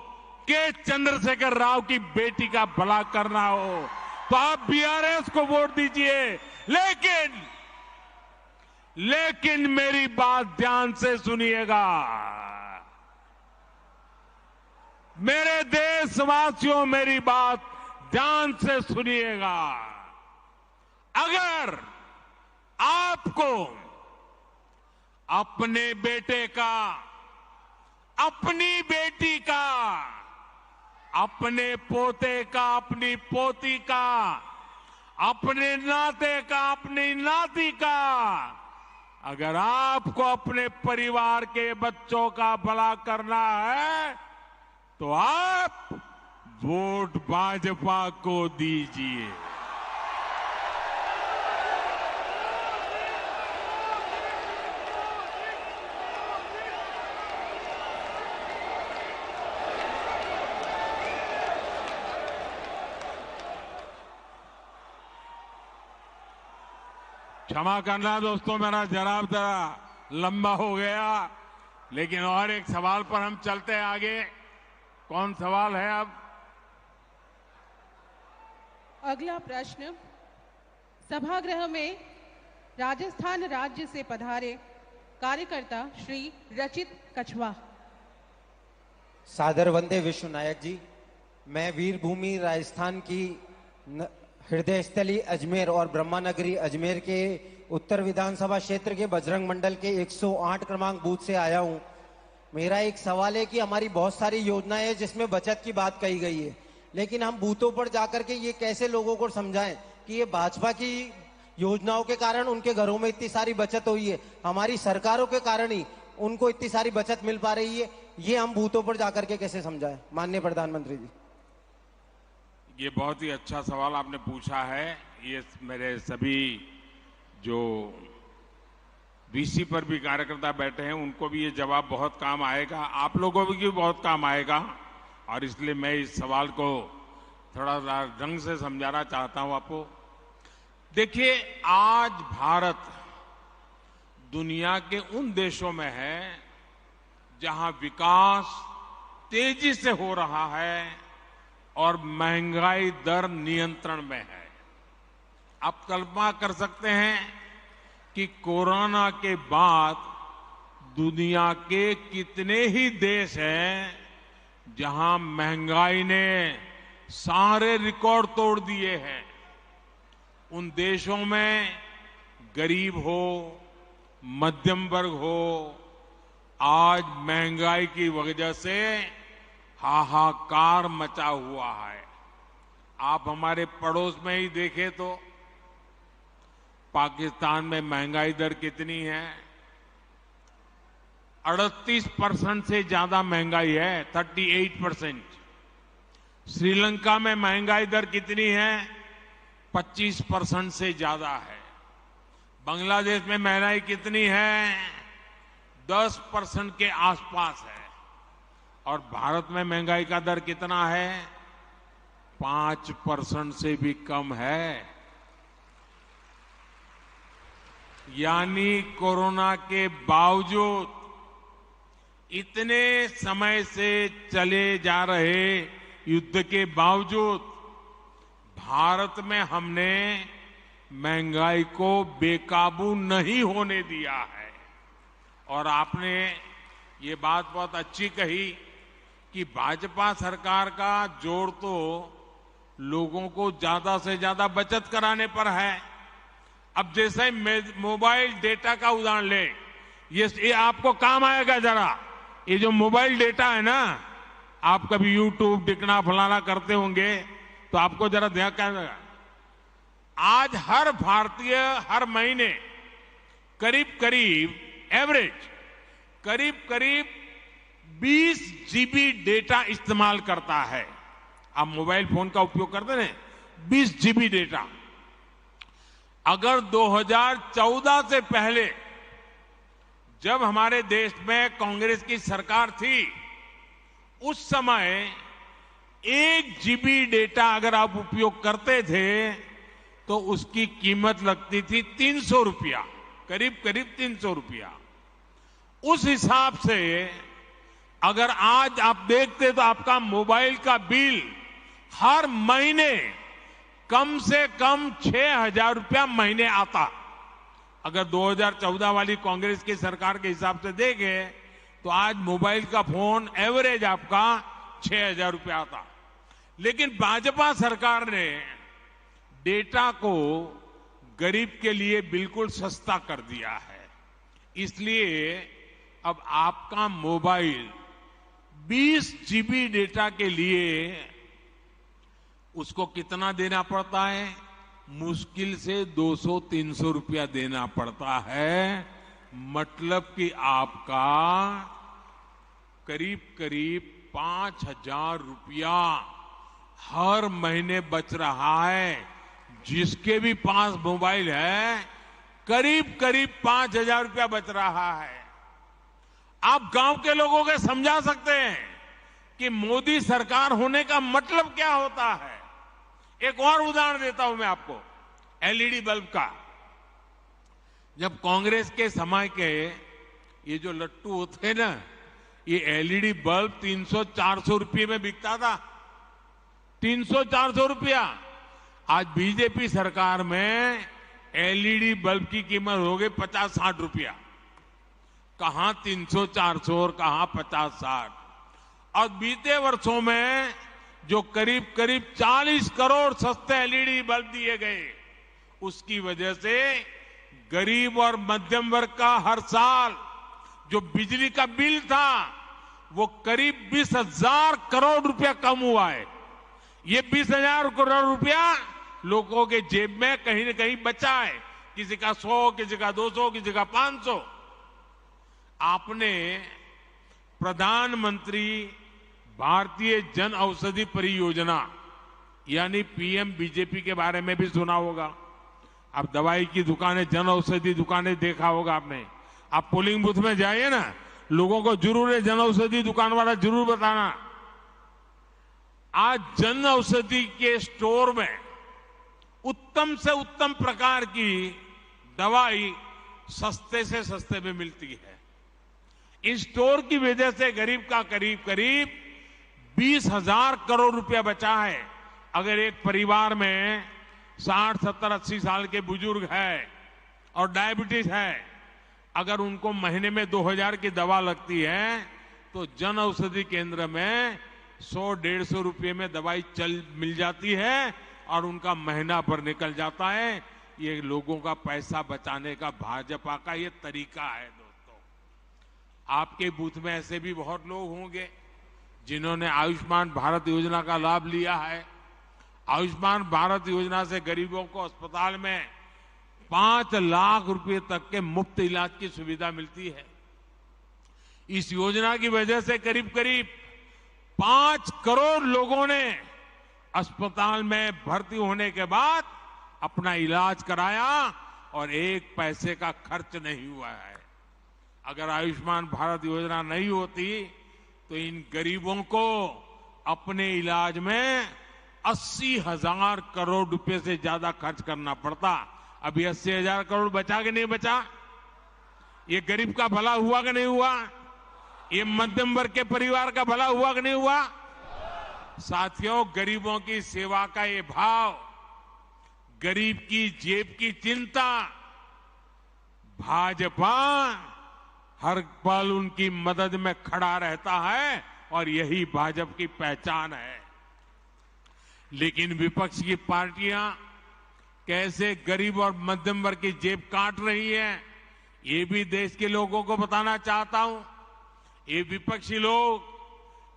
के चंद्रशेखर राव की बेटी का भला करना हो तो आप बीआरएस को वोट दीजिए। लेकिन मेरी बात ध्यान से सुनिएगा। मेरे देशवासियों, मेरी बात ध्यान से सुनिएगा। अगर आपको अपने बेटे का, अपनी बेटी का, अपने पोते का, अपनी पोती का, अपने नाते का, अपनी नाती का, अगर आपको अपने परिवार के बच्चों का भला करना है तो आप वोट भाजपा को दीजिए। क्षमा करना दोस्तों, मेरा जवाब जरा लंबा हो गया, लेकिन और एक सवाल पर हम चलते हैं आगे। कौन सवाल है अब? अगला प्रश्न सभागृह में राजस्थान राज्य से पधारे कार्यकर्ता श्री रचित कछवा। सादर वंदे विश्व नायक जी। मैं वीर भूमि राजस्थान की हृदय स्थली अजमेर और ब्रह्मानगरी अजमेर के उत्तर विधानसभा क्षेत्र के बजरंग मंडल के 108 क्रमांक बूथ से आया हूं। मेरा एक सवाल है कि हमारी बहुत सारी योजनाएं हैं जिसमें बचत की बात कही गई है, लेकिन हम बूथों पर जाकर के ये कैसे लोगों को समझाएं कि ये भाजपा की योजनाओं के कारण उनके घरों में इतनी सारी बचत हुई है, हमारी सरकारों के कारण ही उनको इतनी सारी बचत मिल पा रही है। ये हम बूथों पर जाकर के कैसे समझाएं माननीय प्रधानमंत्री जी? ये बहुत ही अच्छा सवाल आपने पूछा है। ये मेरे सभी जो वीसी पर भी कार्यकर्ता बैठे हैं उनको भी ये जवाब बहुत काम आएगा, आप लोगों को भी बहुत काम आएगा, और इसलिए मैं इस सवाल को थोड़ा ढंग से समझाना चाहता हूं आपको। देखिए, आज भारत दुनिया के उन देशों में है जहां विकास तेजी से हो रहा है और महंगाई दर नियंत्रण में है। आप कल्पना कर सकते हैं कि कोरोना के बाद दुनिया के कितने ही देश हैं जहां महंगाई ने सारे रिकॉर्ड तोड़ दिए हैं। उन देशों में गरीब हो, मध्यम वर्ग हो, आज महंगाई की वजह से हाहाकार मचा हुआ है। आप हमारे पड़ोस में ही देखें तो पाकिस्तान में महंगाई दर कितनी है? 38% से ज्यादा महंगाई है, 38%। श्रीलंका में महंगाई दर कितनी है? 25% से ज्यादा है। बांग्लादेश में महंगाई कितनी है? 10% के आसपास है। और भारत में महंगाई का दर कितना है? 5% से भी कम है। यानी कोरोना के बावजूद, इतने समय से चले जा रहे युद्ध के बावजूद भारत में हमने महंगाई को बेकाबू नहीं होने दिया है। और आपने ये बात बहुत अच्छी कही कि भाजपा सरकार का जोर तो लोगों को ज्यादा से ज्यादा बचत कराने पर है। अब जैसे मोबाइल डेटा का उदाहरण ले, ये आपको काम आएगा जरा। ये जो मोबाइल डेटा है ना, आप कभी यूट्यूब दिखना फलाना करते होंगे तो आपको जरा ध्यान करना। आज हर भारतीय हर महीने करीब एवरेज करीब 20 जीबी डेटा इस्तेमाल करता है। आप मोबाइल फोन का उपयोग करते हैं, 20 जीबी डेटा। अगर 2014 से पहले जब हमारे देश में कांग्रेस की सरकार थी, उस समय 1 जीबी डेटा अगर आप उपयोग करते थे तो उसकी कीमत लगती थी 300 रुपया, करीब 300 रुपया। उस हिसाब से अगर आज आप देखते तो आपका मोबाइल का बिल हर महीने कम से कम 6,000 रुपया महीने आता। अगर 2014 वाली कांग्रेस की सरकार के हिसाब से देखें तो आज मोबाइल का फोन एवरेज आपका 6,000 रुपया आता। लेकिन भाजपा सरकार ने डेटा को गरीब के लिए बिल्कुल सस्ता कर दिया है। इसलिए अब आपका मोबाइल 20 जीबी डेटा के लिए उसको कितना देना पड़ता है? मुश्किल से 200-300 रुपया देना पड़ता है। मतलब कि आपका करीब 5,000 रुपया हर महीने बच रहा है। जिसके भी पास मोबाइल है करीब 5,000 रुपया बच रहा है। आप गांव के लोगों को समझा सकते हैं कि मोदी सरकार होने का मतलब क्या होता है। एक और उदाहरण देता हूं मैं आपको, एलईडी बल्ब का। जब कांग्रेस के समय के ये जो लट्टू होते हैं ना, ये एलईडी बल्ब 300-400 रुपये में बिकता था। 300-400 रुपया। आज बीजेपी सरकार में एलईडी बल्ब की कीमत हो गई 50-60 रुपया। कहां 300-400 और कहां 50-60। और बीते वर्षों में जो करीब 40 करोड़ सस्ते एलईडी बल्ब दिए गए, उसकी वजह से गरीब और मध्यम वर्ग का हर साल जो बिजली का बिल था वो करीब 20,000 करोड़ रुपया कम हुआ है। ये 20,000 करोड़ रुपया लोगों के जेब में कहीं न कहीं बचा है। किसी का 100, किसी का 200, किसी का 500। आपने प्रधानमंत्री भारतीय जन औषधि परियोजना यानी पीएम बीजेपी के बारे में भी सुना होगा। आप दवाई की दुकानें, जन औषधि दुकानें देखा होगा आपने। आप पोलिंग बूथ में जाइए ना, लोगों को जरूर है जन औषधि दुकान वाला जरूर बताना। आज जन औषधि के स्टोर में उत्तम से उत्तम प्रकार की दवाई सस्ते से सस्ते में मिलती है। इस स्टोर की वजह से गरीब का करीब 20,000 करोड़ रुपया बचा है। अगर एक परिवार में 60, 70, 80 साल के बुजुर्ग है और डायबिटीज है, अगर उनको महीने में 2,000 की दवा लगती है तो जन औषधि केंद्र में 100-150 रुपये में दवाई मिल जाती है और उनका महीना भर निकल जाता है। ये लोगों का पैसा बचाने का भाजपा का ये तरीका है। दोस्तों, आपके बूथ में ऐसे भी बहुत लोग होंगे जिन्होंने आयुष्मान भारत योजना का लाभ लिया है। आयुष्मान भारत योजना से गरीबों को अस्पताल में 5 लाख रुपए तक के मुफ्त इलाज की सुविधा मिलती है। इस योजना की वजह से करीब 5 करोड़ लोगों ने अस्पताल में भर्ती होने के बाद अपना इलाज कराया और 1 पैसे का खर्च नहीं हुआ है। अगर आयुष्मान भारत योजना नहीं होती तो इन गरीबों को अपने इलाज में 80,000 करोड़ रुपए से ज्यादा खर्च करना पड़ता। अभी 80,000 करोड़ बचा कि नहीं बचा? ये गरीब का भला हुआ कि नहीं हुआ? ये मध्यम वर्ग के परिवार का भला हुआ कि नहीं हुआ? साथियों, गरीबों की सेवा का ये भाव, गरीब की जेब की चिंता, भाजपा हर पल उनकी मदद में खड़ा रहता है और यही भाजपा की पहचान है। लेकिन विपक्ष की पार्टियां कैसे गरीब और मध्यम वर्ग की जेब काट रही है, ये भी देश के लोगों को बताना चाहता हूं। ये विपक्षी लोग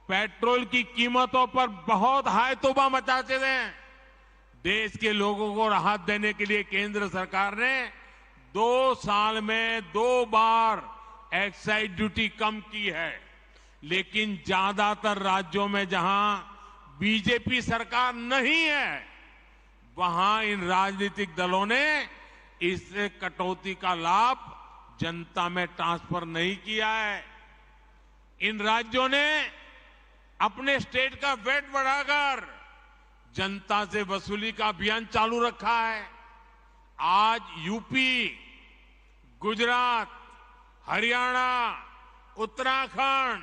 पेट्रोल की कीमतों पर बहुत हाय तौबा मचाते हैं। देश के लोगों को राहत देने के लिए केंद्र सरकार ने 2 साल में 2 बार एक्साइज ड्यूटी कम की है। लेकिन ज्यादातर राज्यों में जहां बीजेपी सरकार नहीं है, वहां इन राजनीतिक दलों ने इस कटौती का लाभ जनता में ट्रांसफर नहीं किया है। इन राज्यों ने अपने स्टेट का वेट बढ़ाकर जनता से वसूली का अभियान चालू रखा है। आज यूपी, गुजरात, हरियाणा, उत्तराखंड,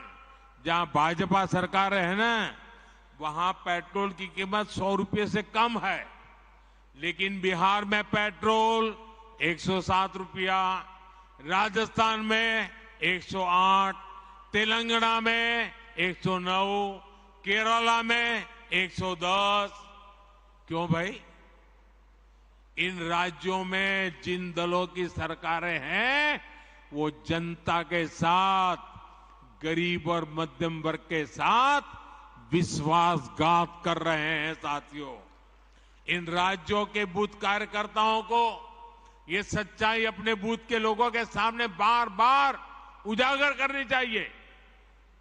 जहां भाजपा सरकार है ना, वहां पेट्रोल की कीमत 100 रुपये से कम है। लेकिन बिहार में पेट्रोल 107 रुपया, राजस्थान में 108, तेलंगाना में 109, केरला में 110। क्यों भाई? इन राज्यों में जिन दलों की सरकारें हैं वो जनता के साथ, गरीब और मध्यम वर्ग के साथ विश्वासघात कर रहे हैं। साथियों, इन राज्यों के बूथ कार्यकर्ताओं को ये सच्चाई अपने बूथ के लोगों के सामने बार बार उजागर करनी चाहिए।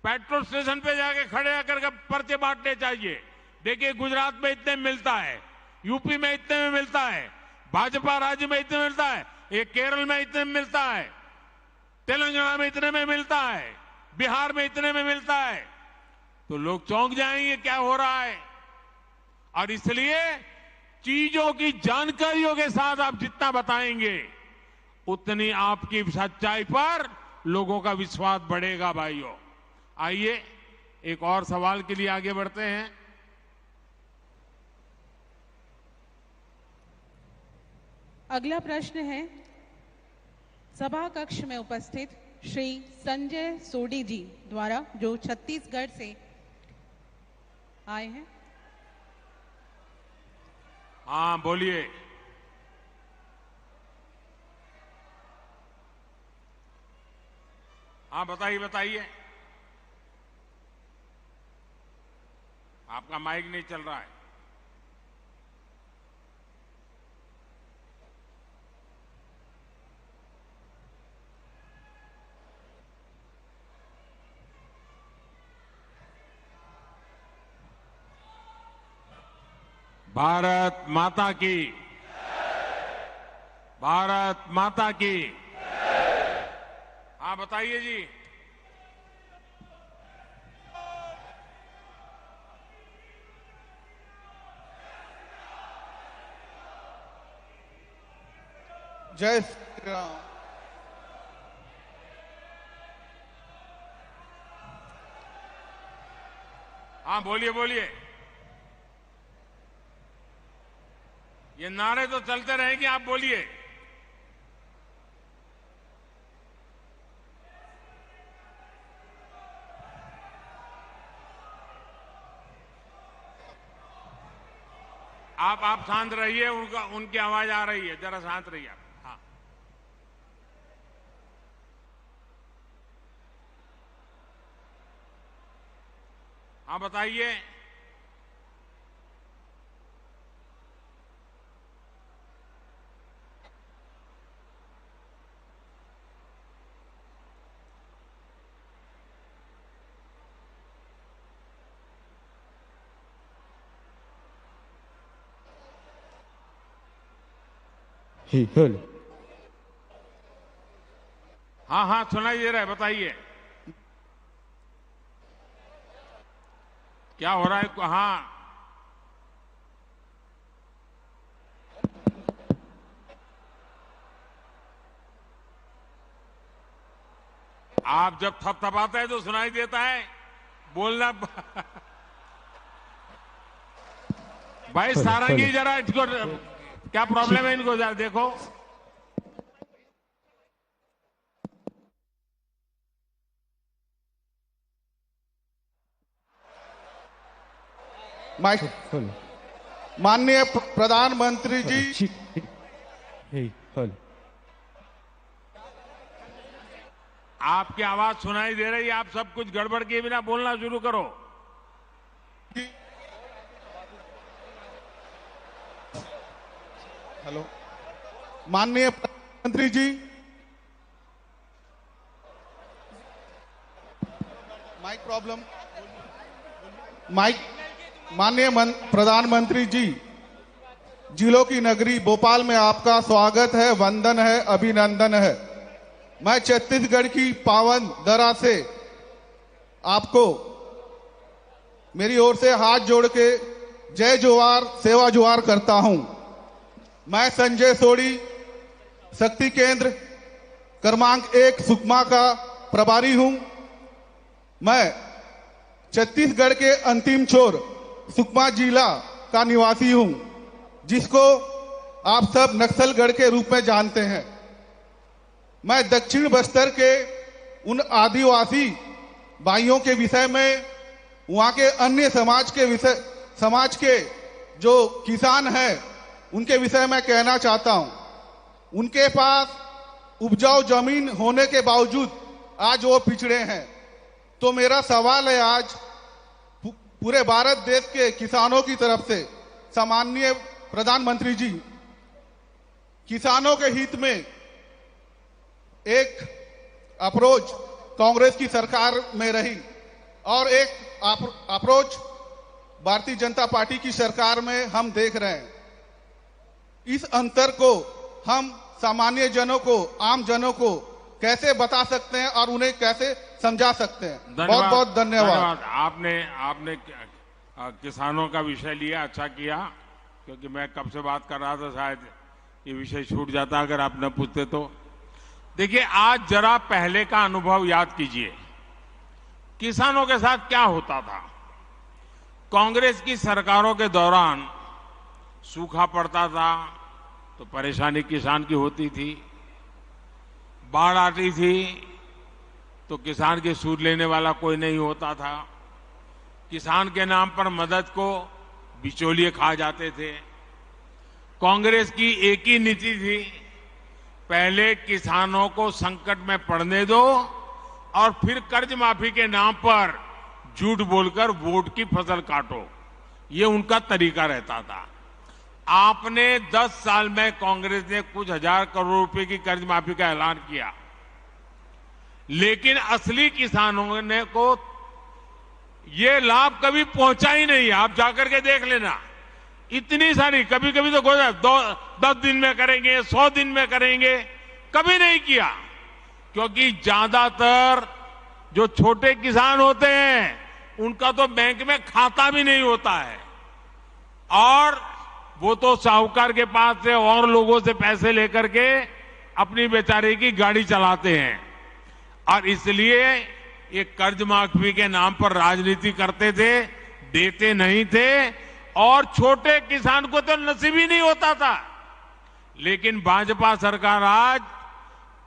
पेट्रोल स्टेशन पे जाके खड़े होकर पर्चे बांटने चाहिए। देखिए, गुजरात में इतने मिलता है, यूपी में इतने में मिलता है, भाजपा राज्य में इतने मिलता है, ये केरल में इतने में मिलता है, तेलंगाना में इतने में मिलता है, बिहार में इतने में मिलता है। तो लोग चौंक जाएंगे क्या हो रहा है। और इसलिए चीजों की जानकारियों के साथ आप जितना बताएंगे, उतनी आपकी सच्चाई पर लोगों का विश्वास बढ़ेगा भाइयों। आइए एक और सवाल के लिए आगे बढ़ते हैं। अगला प्रश्न है सभा कक्ष में उपस्थित श्री संजय सोडी जी द्वारा, जो छत्तीसगढ़ से आए हैं। हाँ बोलिए। हाँ बताइए बताइए। आपका माइक नहीं चल रहा है। भारत माता की, भारत माता की। हाँ बताइए जी। जय श्री राम। हाँ बोलिए बोलिए। ये नारे तो चलते रहेंगे, आप बोलिए। आप शांत रहिए, उनकी आवाज आ रही है, जरा शांत रहिए आप। हाँ हाँ बताइए। हाँ हाँ सुनाई दे रहा है, बताइए क्या हो रहा है। हाँ आप जब थपथपाते हैं तो सुनाई देता है, बोलना। भाई सारंगी जरा इसको क्या प्रॉब्लम है, इनको जरा देखो। माइक। माननीय प्रधानमंत्री जी, आपकी आवाज सुनाई दे रही है, आप सब कुछ गड़बड़ किए बिना बोलना शुरू करो। हेलो माननीय प्रधानमंत्री जी, माइक प्रॉब्लम। माइक। माननीय प्रधानमंत्री जी, जिलों की नगरी भोपाल में आपका स्वागत है, वंदन है, अभिनंदन है। मैं छत्तीसगढ़ की पावन धरा से आपको मेरी ओर से हाथ जोड़ के जय जोहार, सेवा जोहार करता हूं। मैं संजय सोडी, शक्ति केंद्र क्रमांक 1 सुकमा का प्रभारी हूं। मैं छत्तीसगढ़ के अंतिम छोर सुकमा जिला का निवासी हूं, जिसको आप सब नक्सलगढ़ के रूप में जानते हैं। मैं दक्षिण बस्तर के उन आदिवासी भाइयों के विषय में, वहां के अन्य समाज के जो किसान हैं, उनके विषय में कहना चाहता हूं। उनके पास उपजाऊ जमीन होने के बावजूद आज वो पिछड़े हैं। तो मेरा सवाल है आज पूरे भारत देश के किसानों की तरफ से, सम्माननीय प्रधानमंत्री जी, किसानों के हित में एक अप्रोच कांग्रेस की सरकार में रही और एक अप्रोच भारतीय जनता पार्टी की सरकार में हम देख रहे हैं। इस अंतर को हम सामान्य जनों को, आम जनों को कैसे बता सकते हैं और उन्हें कैसे समझा सकते हैं? बहुत बहुत धन्यवाद। आपने किसानों का विषय लिया, अच्छा किया, क्योंकि मैं कब से बात कर रहा था, शायद ये विषय छूट जाता अगर आप न पूछते तो। देखिए, आज जरा पहले का अनुभव याद कीजिए। किसानों के साथ क्या होता था। कांग्रेस की सरकारों के दौरान सूखा पड़ता था तो परेशानी किसान की होती थी, बाढ़ आती थी तो किसान की सूद लेने वाला कोई नहीं होता था, किसान के नाम पर मदद को बिचौलिए खा जाते थे। कांग्रेस की एक ही नीति थी, पहले किसानों को संकट में पड़ने दो और फिर कर्ज माफी के नाम पर झूठ बोलकर वोट की फसल काटो। ये उनका तरीका रहता था। आपने 10 साल में कांग्रेस ने कुछ हजार करोड़ रुपए की कर्ज माफी का ऐलान किया, लेकिन असली किसानों ने को ये लाभ कभी पहुंचा ही नहीं। आप जाकर के देख लेना, इतनी सारी, कभी कभी तो 10 दिन में करेंगे, 100 दिन में करेंगे, कभी नहीं किया। क्योंकि ज्यादातर जो छोटे किसान होते हैं उनका तो बैंक में खाता भी नहीं होता है, और वो तो साहूकार के पास से और लोगों से पैसे लेकर के अपनी बेचारे की गाड़ी चलाते हैं। और इसलिए ये कर्ज माफी के नाम पर राजनीति करते थे, देते नहीं थे, और छोटे किसान को तो नसीब ही नहीं होता था। लेकिन भाजपा सरकार आज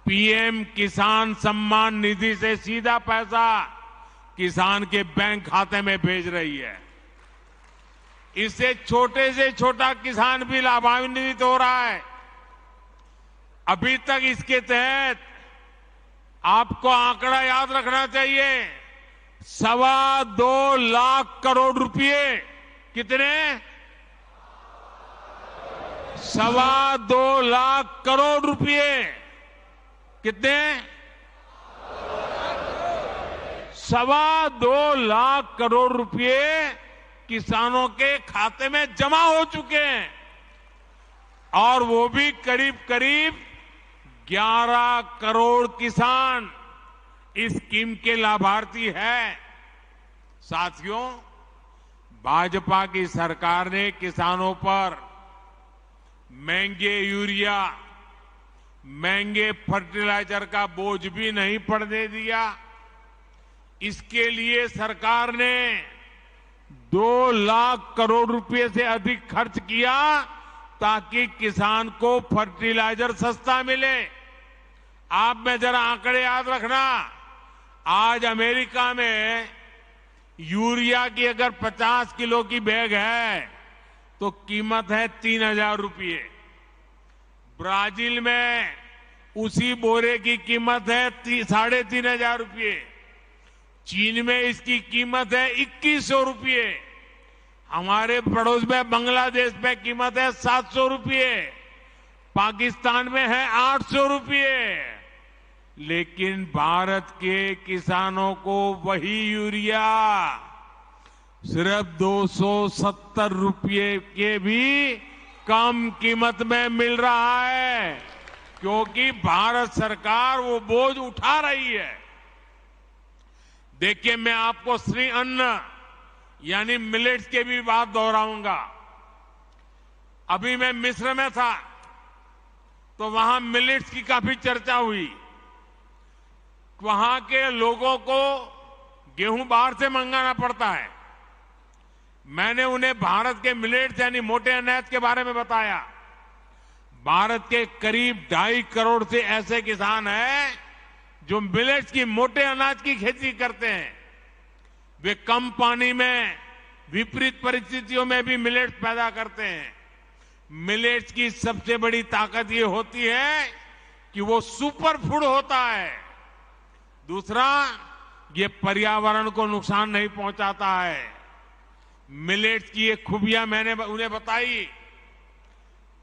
पीएम किसान सम्मान निधि से सीधा पैसा किसान के बैंक खाते में भेज रही है। इससे छोटे से छोटा किसान भी लाभान्वित हो रहा है। अभी तक इसके तहत आपको आंकड़ा याद रखना चाहिए, 2.25 लाख करोड़ रुपए। कितने? 2.25 लाख करोड़ रुपए। कितने? 2.25 लाख करोड़ रुपए किसानों के खाते में जमा हो चुके हैं, और वो भी करीब करीब 11 करोड़ किसान इस स्कीम के लाभार्थी हैं। साथियों, भाजपा की सरकार ने किसानों पर महंगे यूरिया, महंगे फर्टिलाइजर का बोझ भी नहीं पड़ने दिया। इसके लिए सरकार ने 2 लाख करोड़ रुपए से अधिक खर्च किया ताकि किसान को फर्टिलाइजर सस्ता मिले। आप में जरा आंकड़े याद रखना, आज अमेरिका में यूरिया की अगर 50 किलो की बैग है तो कीमत है 3,000 रुपये। ब्राजील में उसी बोरे की कीमत है 3,500 रुपये। चीन में इसकी कीमत है 2,100 रुपये। हमारे पड़ोस में बांग्लादेश में कीमत है 700 रुपये। पाकिस्तान में है 800 रुपये। लेकिन भारत के किसानों को वही यूरिया सिर्फ 270 रुपये के भी कम कीमत में मिल रहा है, क्योंकि भारत सरकार वो बोझ उठा रही है। देखिए, मैं आपको श्री अन्न यानी मिलेट्स के भी बात दोहराऊंगा। अभी मैं मिस्र में था तो वहां मिलेट्स की काफी चर्चा हुई। वहां के लोगों को गेहूं बाहर से मंगाना पड़ता है। मैंने उन्हें भारत के मिलेट्स यानी मोटे अनाज के बारे में बताया। भारत के करीब 2.5 करोड़ से ऐसे किसान हैं जो मिलेट्स की, मोटे अनाज की खेती करते हैं। वे कम पानी में, विपरीत परिस्थितियों में भी मिलेट्स पैदा करते हैं। मिलेट्स की सबसे बड़ी ताकत ये होती है कि वो सुपर फूड होता है। दूसरा, ये पर्यावरण को नुकसान नहीं पहुंचाता है। मिलेट्स की ये खूबियां मैंने उन्हें बताई।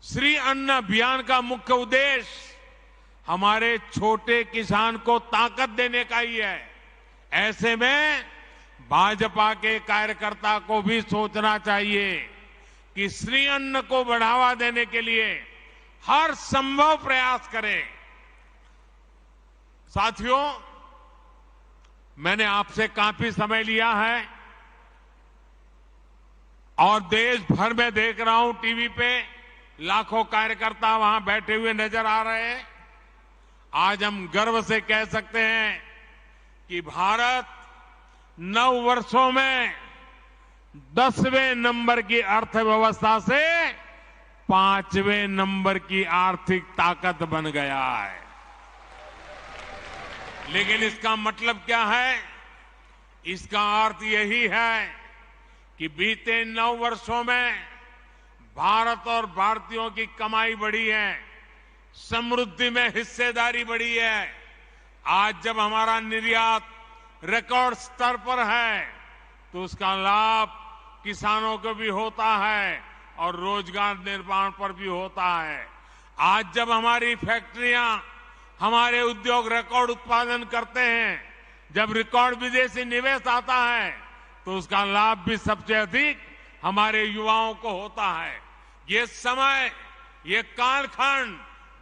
श्री अन्न अभियान का मुख्य उद्देश्य हमारे छोटे किसान को ताकत देने का ही है। ऐसे में भाजपा के कार्यकर्ता को भी सोचना चाहिए कि श्री अन्न को बढ़ावा देने के लिए हर संभव प्रयास करें। साथियों, मैंने आपसे काफी समय लिया है और देश भर में देख रहा हूं, टीवी पे लाखों कार्यकर्ता वहां बैठे हुए नजर आ रहे हैं। आज हम गर्व से कह सकते हैं कि भारत 9 वर्षों में 10वें नंबर की अर्थव्यवस्था से 5वें नंबर की आर्थिक ताकत बन गया है। लेकिन इसका मतलब क्या है? इसका अर्थ यही है कि बीते 9 वर्षों में भारत और भारतीयों की कमाई बढ़ी है, समृद्धि में हिस्सेदारी बढ़ी है। आज जब हमारा निर्यात रिकॉर्ड स्तर पर है तो उसका लाभ किसानों को भी होता है और रोजगार निर्माण पर भी होता है। आज जब हमारी फैक्ट्रियां, हमारे उद्योग रिकॉर्ड उत्पादन करते हैं, जब रिकॉर्ड विदेशी निवेश आता है तो उसका लाभ भी सबसे अधिक हमारे युवाओं को होता है। ये समय, ये कालखंड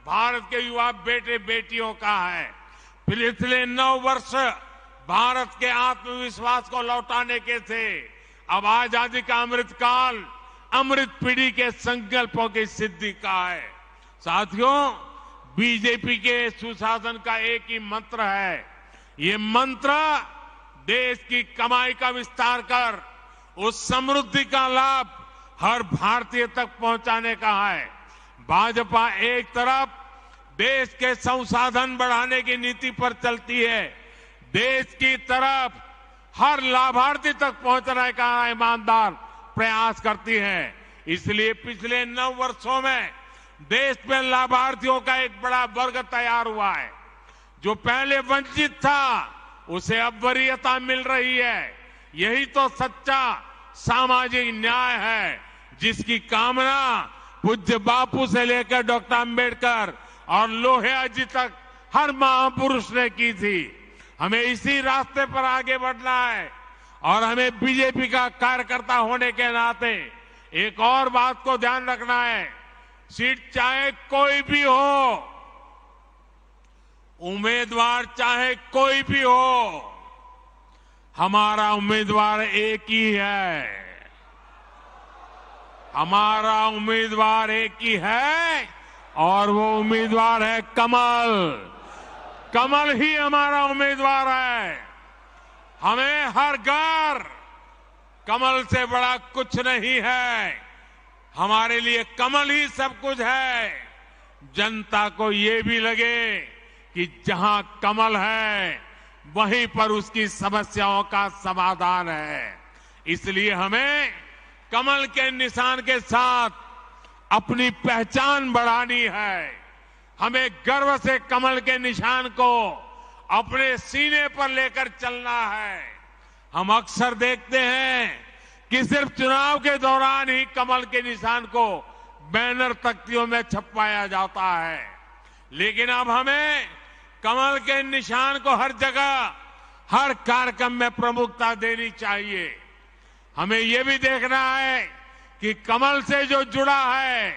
भारत के युवा बेटे बेटियों का है। पिछले 9 वर्ष भारत के आत्मविश्वास को लौटाने के थे। अब आजादी का अमृत काल अमृत पीढ़ी के संकल्पों की सिद्धि का है। साथियों, बीजेपी के सुशासन का एक ही मंत्र है। ये मंत्र देश की कमाई का विस्तार कर उस समृद्धि का लाभ हर भारतीय तक पहुंचाने का है। भाजपा एक तरफ देश के संसाधन बढ़ाने की नीति पर चलती है, देश की तरफ हर लाभार्थी तक पहुंचने का ईमानदार प्रयास करती है। इसलिए पिछले 9 वर्षों में देश में लाभार्थियों का एक बड़ा वर्ग तैयार हुआ है। जो पहले वंचित था उसे अब वरीयता मिल रही है। यही तो सच्चा सामाजिक न्याय है, जिसकी कामना पूज्य बापू से लेकर डॉक्टर अंबेडकर और लोहिया जी तक हर महापुरुष ने की थी। हमें इसी रास्ते पर आगे बढ़ना है और हमें बीजेपी का कार्यकर्ता होने के नाते एक और बात को ध्यान रखना है। सीट चाहे कोई भी हो, उम्मीदवार चाहे कोई भी हो, हमारा उम्मीदवार एक ही है। हमारा उम्मीदवार एक ही है और वो उम्मीदवार है कमल। कमल ही हमारा उम्मीदवार है। हमें हर घर कमल से बड़ा कुछ नहीं है। हमारे लिए कमल ही सब कुछ है। जनता को ये भी लगे कि जहां कमल है वहीं पर उसकी समस्याओं का समाधान है। इसलिए हमें कमल के निशान के साथ अपनी पहचान बढ़ानी है। हमें गर्व से कमल के निशान को अपने सीने पर लेकर चलना है। हम अक्सर देखते हैं कि सिर्फ चुनाव के दौरान ही कमल के निशान को बैनर तख्तियों में छपवाया जाता है, लेकिन अब हमें कमल के निशान को हर जगह, हर कार्यक्रम में प्रमुखता देनी चाहिए। हमें यह भी देखना है कि कमल से जो जुड़ा है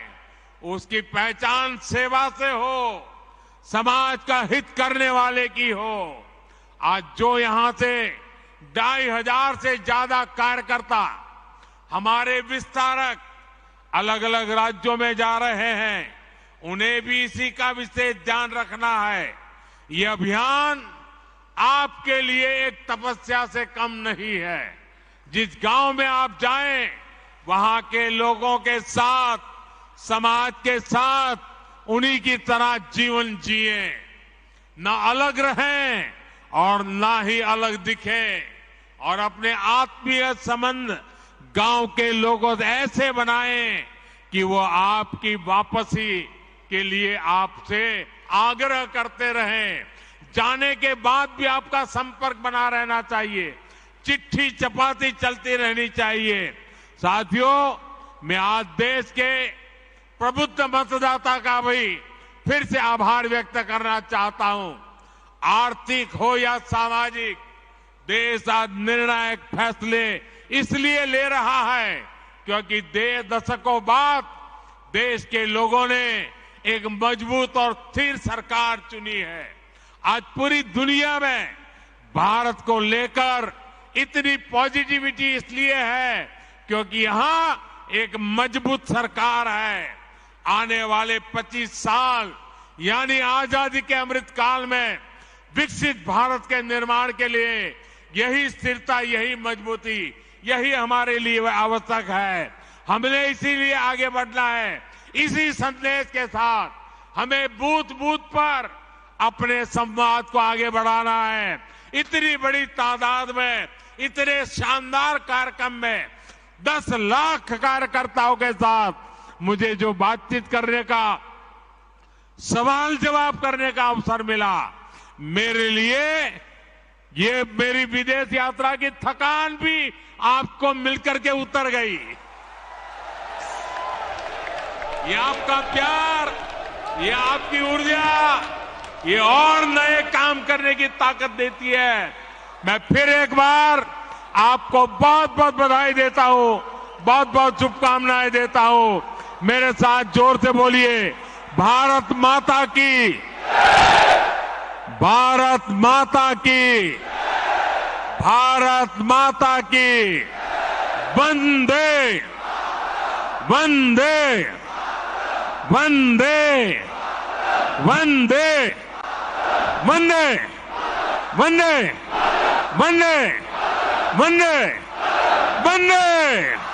उसकी पहचान सेवा से हो, समाज का हित करने वाले की हो। आज जो यहां से 2,500 से ज्यादा कार्यकर्ता हमारे विस्तारक अलग अलग राज्यों में जा रहे हैं, उन्हें भी इसी का विशेष ध्यान रखना है। ये अभियान आपके लिए एक तपस्या से कम नहीं है। जिस गांव में आप जाएं, वहां के लोगों के साथ, समाज के साथ उन्हीं की तरह जीवन जिए, ना अलग रहें और ना ही अलग दिखें, और अपने आत्मीय संबंध गांव के लोगों से ऐसे बनाएं कि वो आपकी वापसी के लिए आपसे आग्रह करते रहें। जाने के बाद भी आपका संपर्क बना रहना चाहिए, चिट्ठी चपाती चलती रहनी चाहिए। साथियों, मैं आज देश के प्रबुद्ध मतदाता का भी फिर से आभार व्यक्त करना चाहता हूं। आर्थिक हो या सामाजिक, देश आज निर्णायक फैसले इसलिए ले रहा है क्योंकि दशकों बाद देश के लोगों ने एक मजबूत और स्थिर सरकार चुनी है। आज पूरी दुनिया में भारत को लेकर इतनी पॉजिटिविटी इसलिए है क्योंकि यहां एक मजबूत सरकार है। आने वाले 25 साल यानी आजादी के अमृत काल में विकसित भारत के निर्माण के लिए यही स्थिरता, यही मजबूती, यही हमारे लिए आवश्यक है। हमें इसीलिए आगे बढ़ना है। इसी संदेश के साथ हमें बूथ बूथ पर अपने संवाद को आगे बढ़ाना है। इतनी बड़ी तादाद में, इतने शानदार कार्यक्रम में 10 लाख कार्यकर्ताओं के साथ मुझे जो बातचीत करने का, सवाल जवाब करने का अवसर मिला, मेरे लिए ये मेरी विदेश यात्रा की थकान भी आपको मिलकर के उतर गई। ये आपका प्यार, ये आपकी ऊर्जा, ये और नए काम करने की ताकत देती है। मैं फिर एक बार आपको बहुत बहुत बधाई देता हूं, बहुत बहुत शुभकामनाएं देता हूं। मेरे साथ जोर से बोलिए, भारत माता की, भारत माता की, भारत माता की, वंदे वंदे वंदे वंदे वंदे वंदे वंदे वंदे वंदे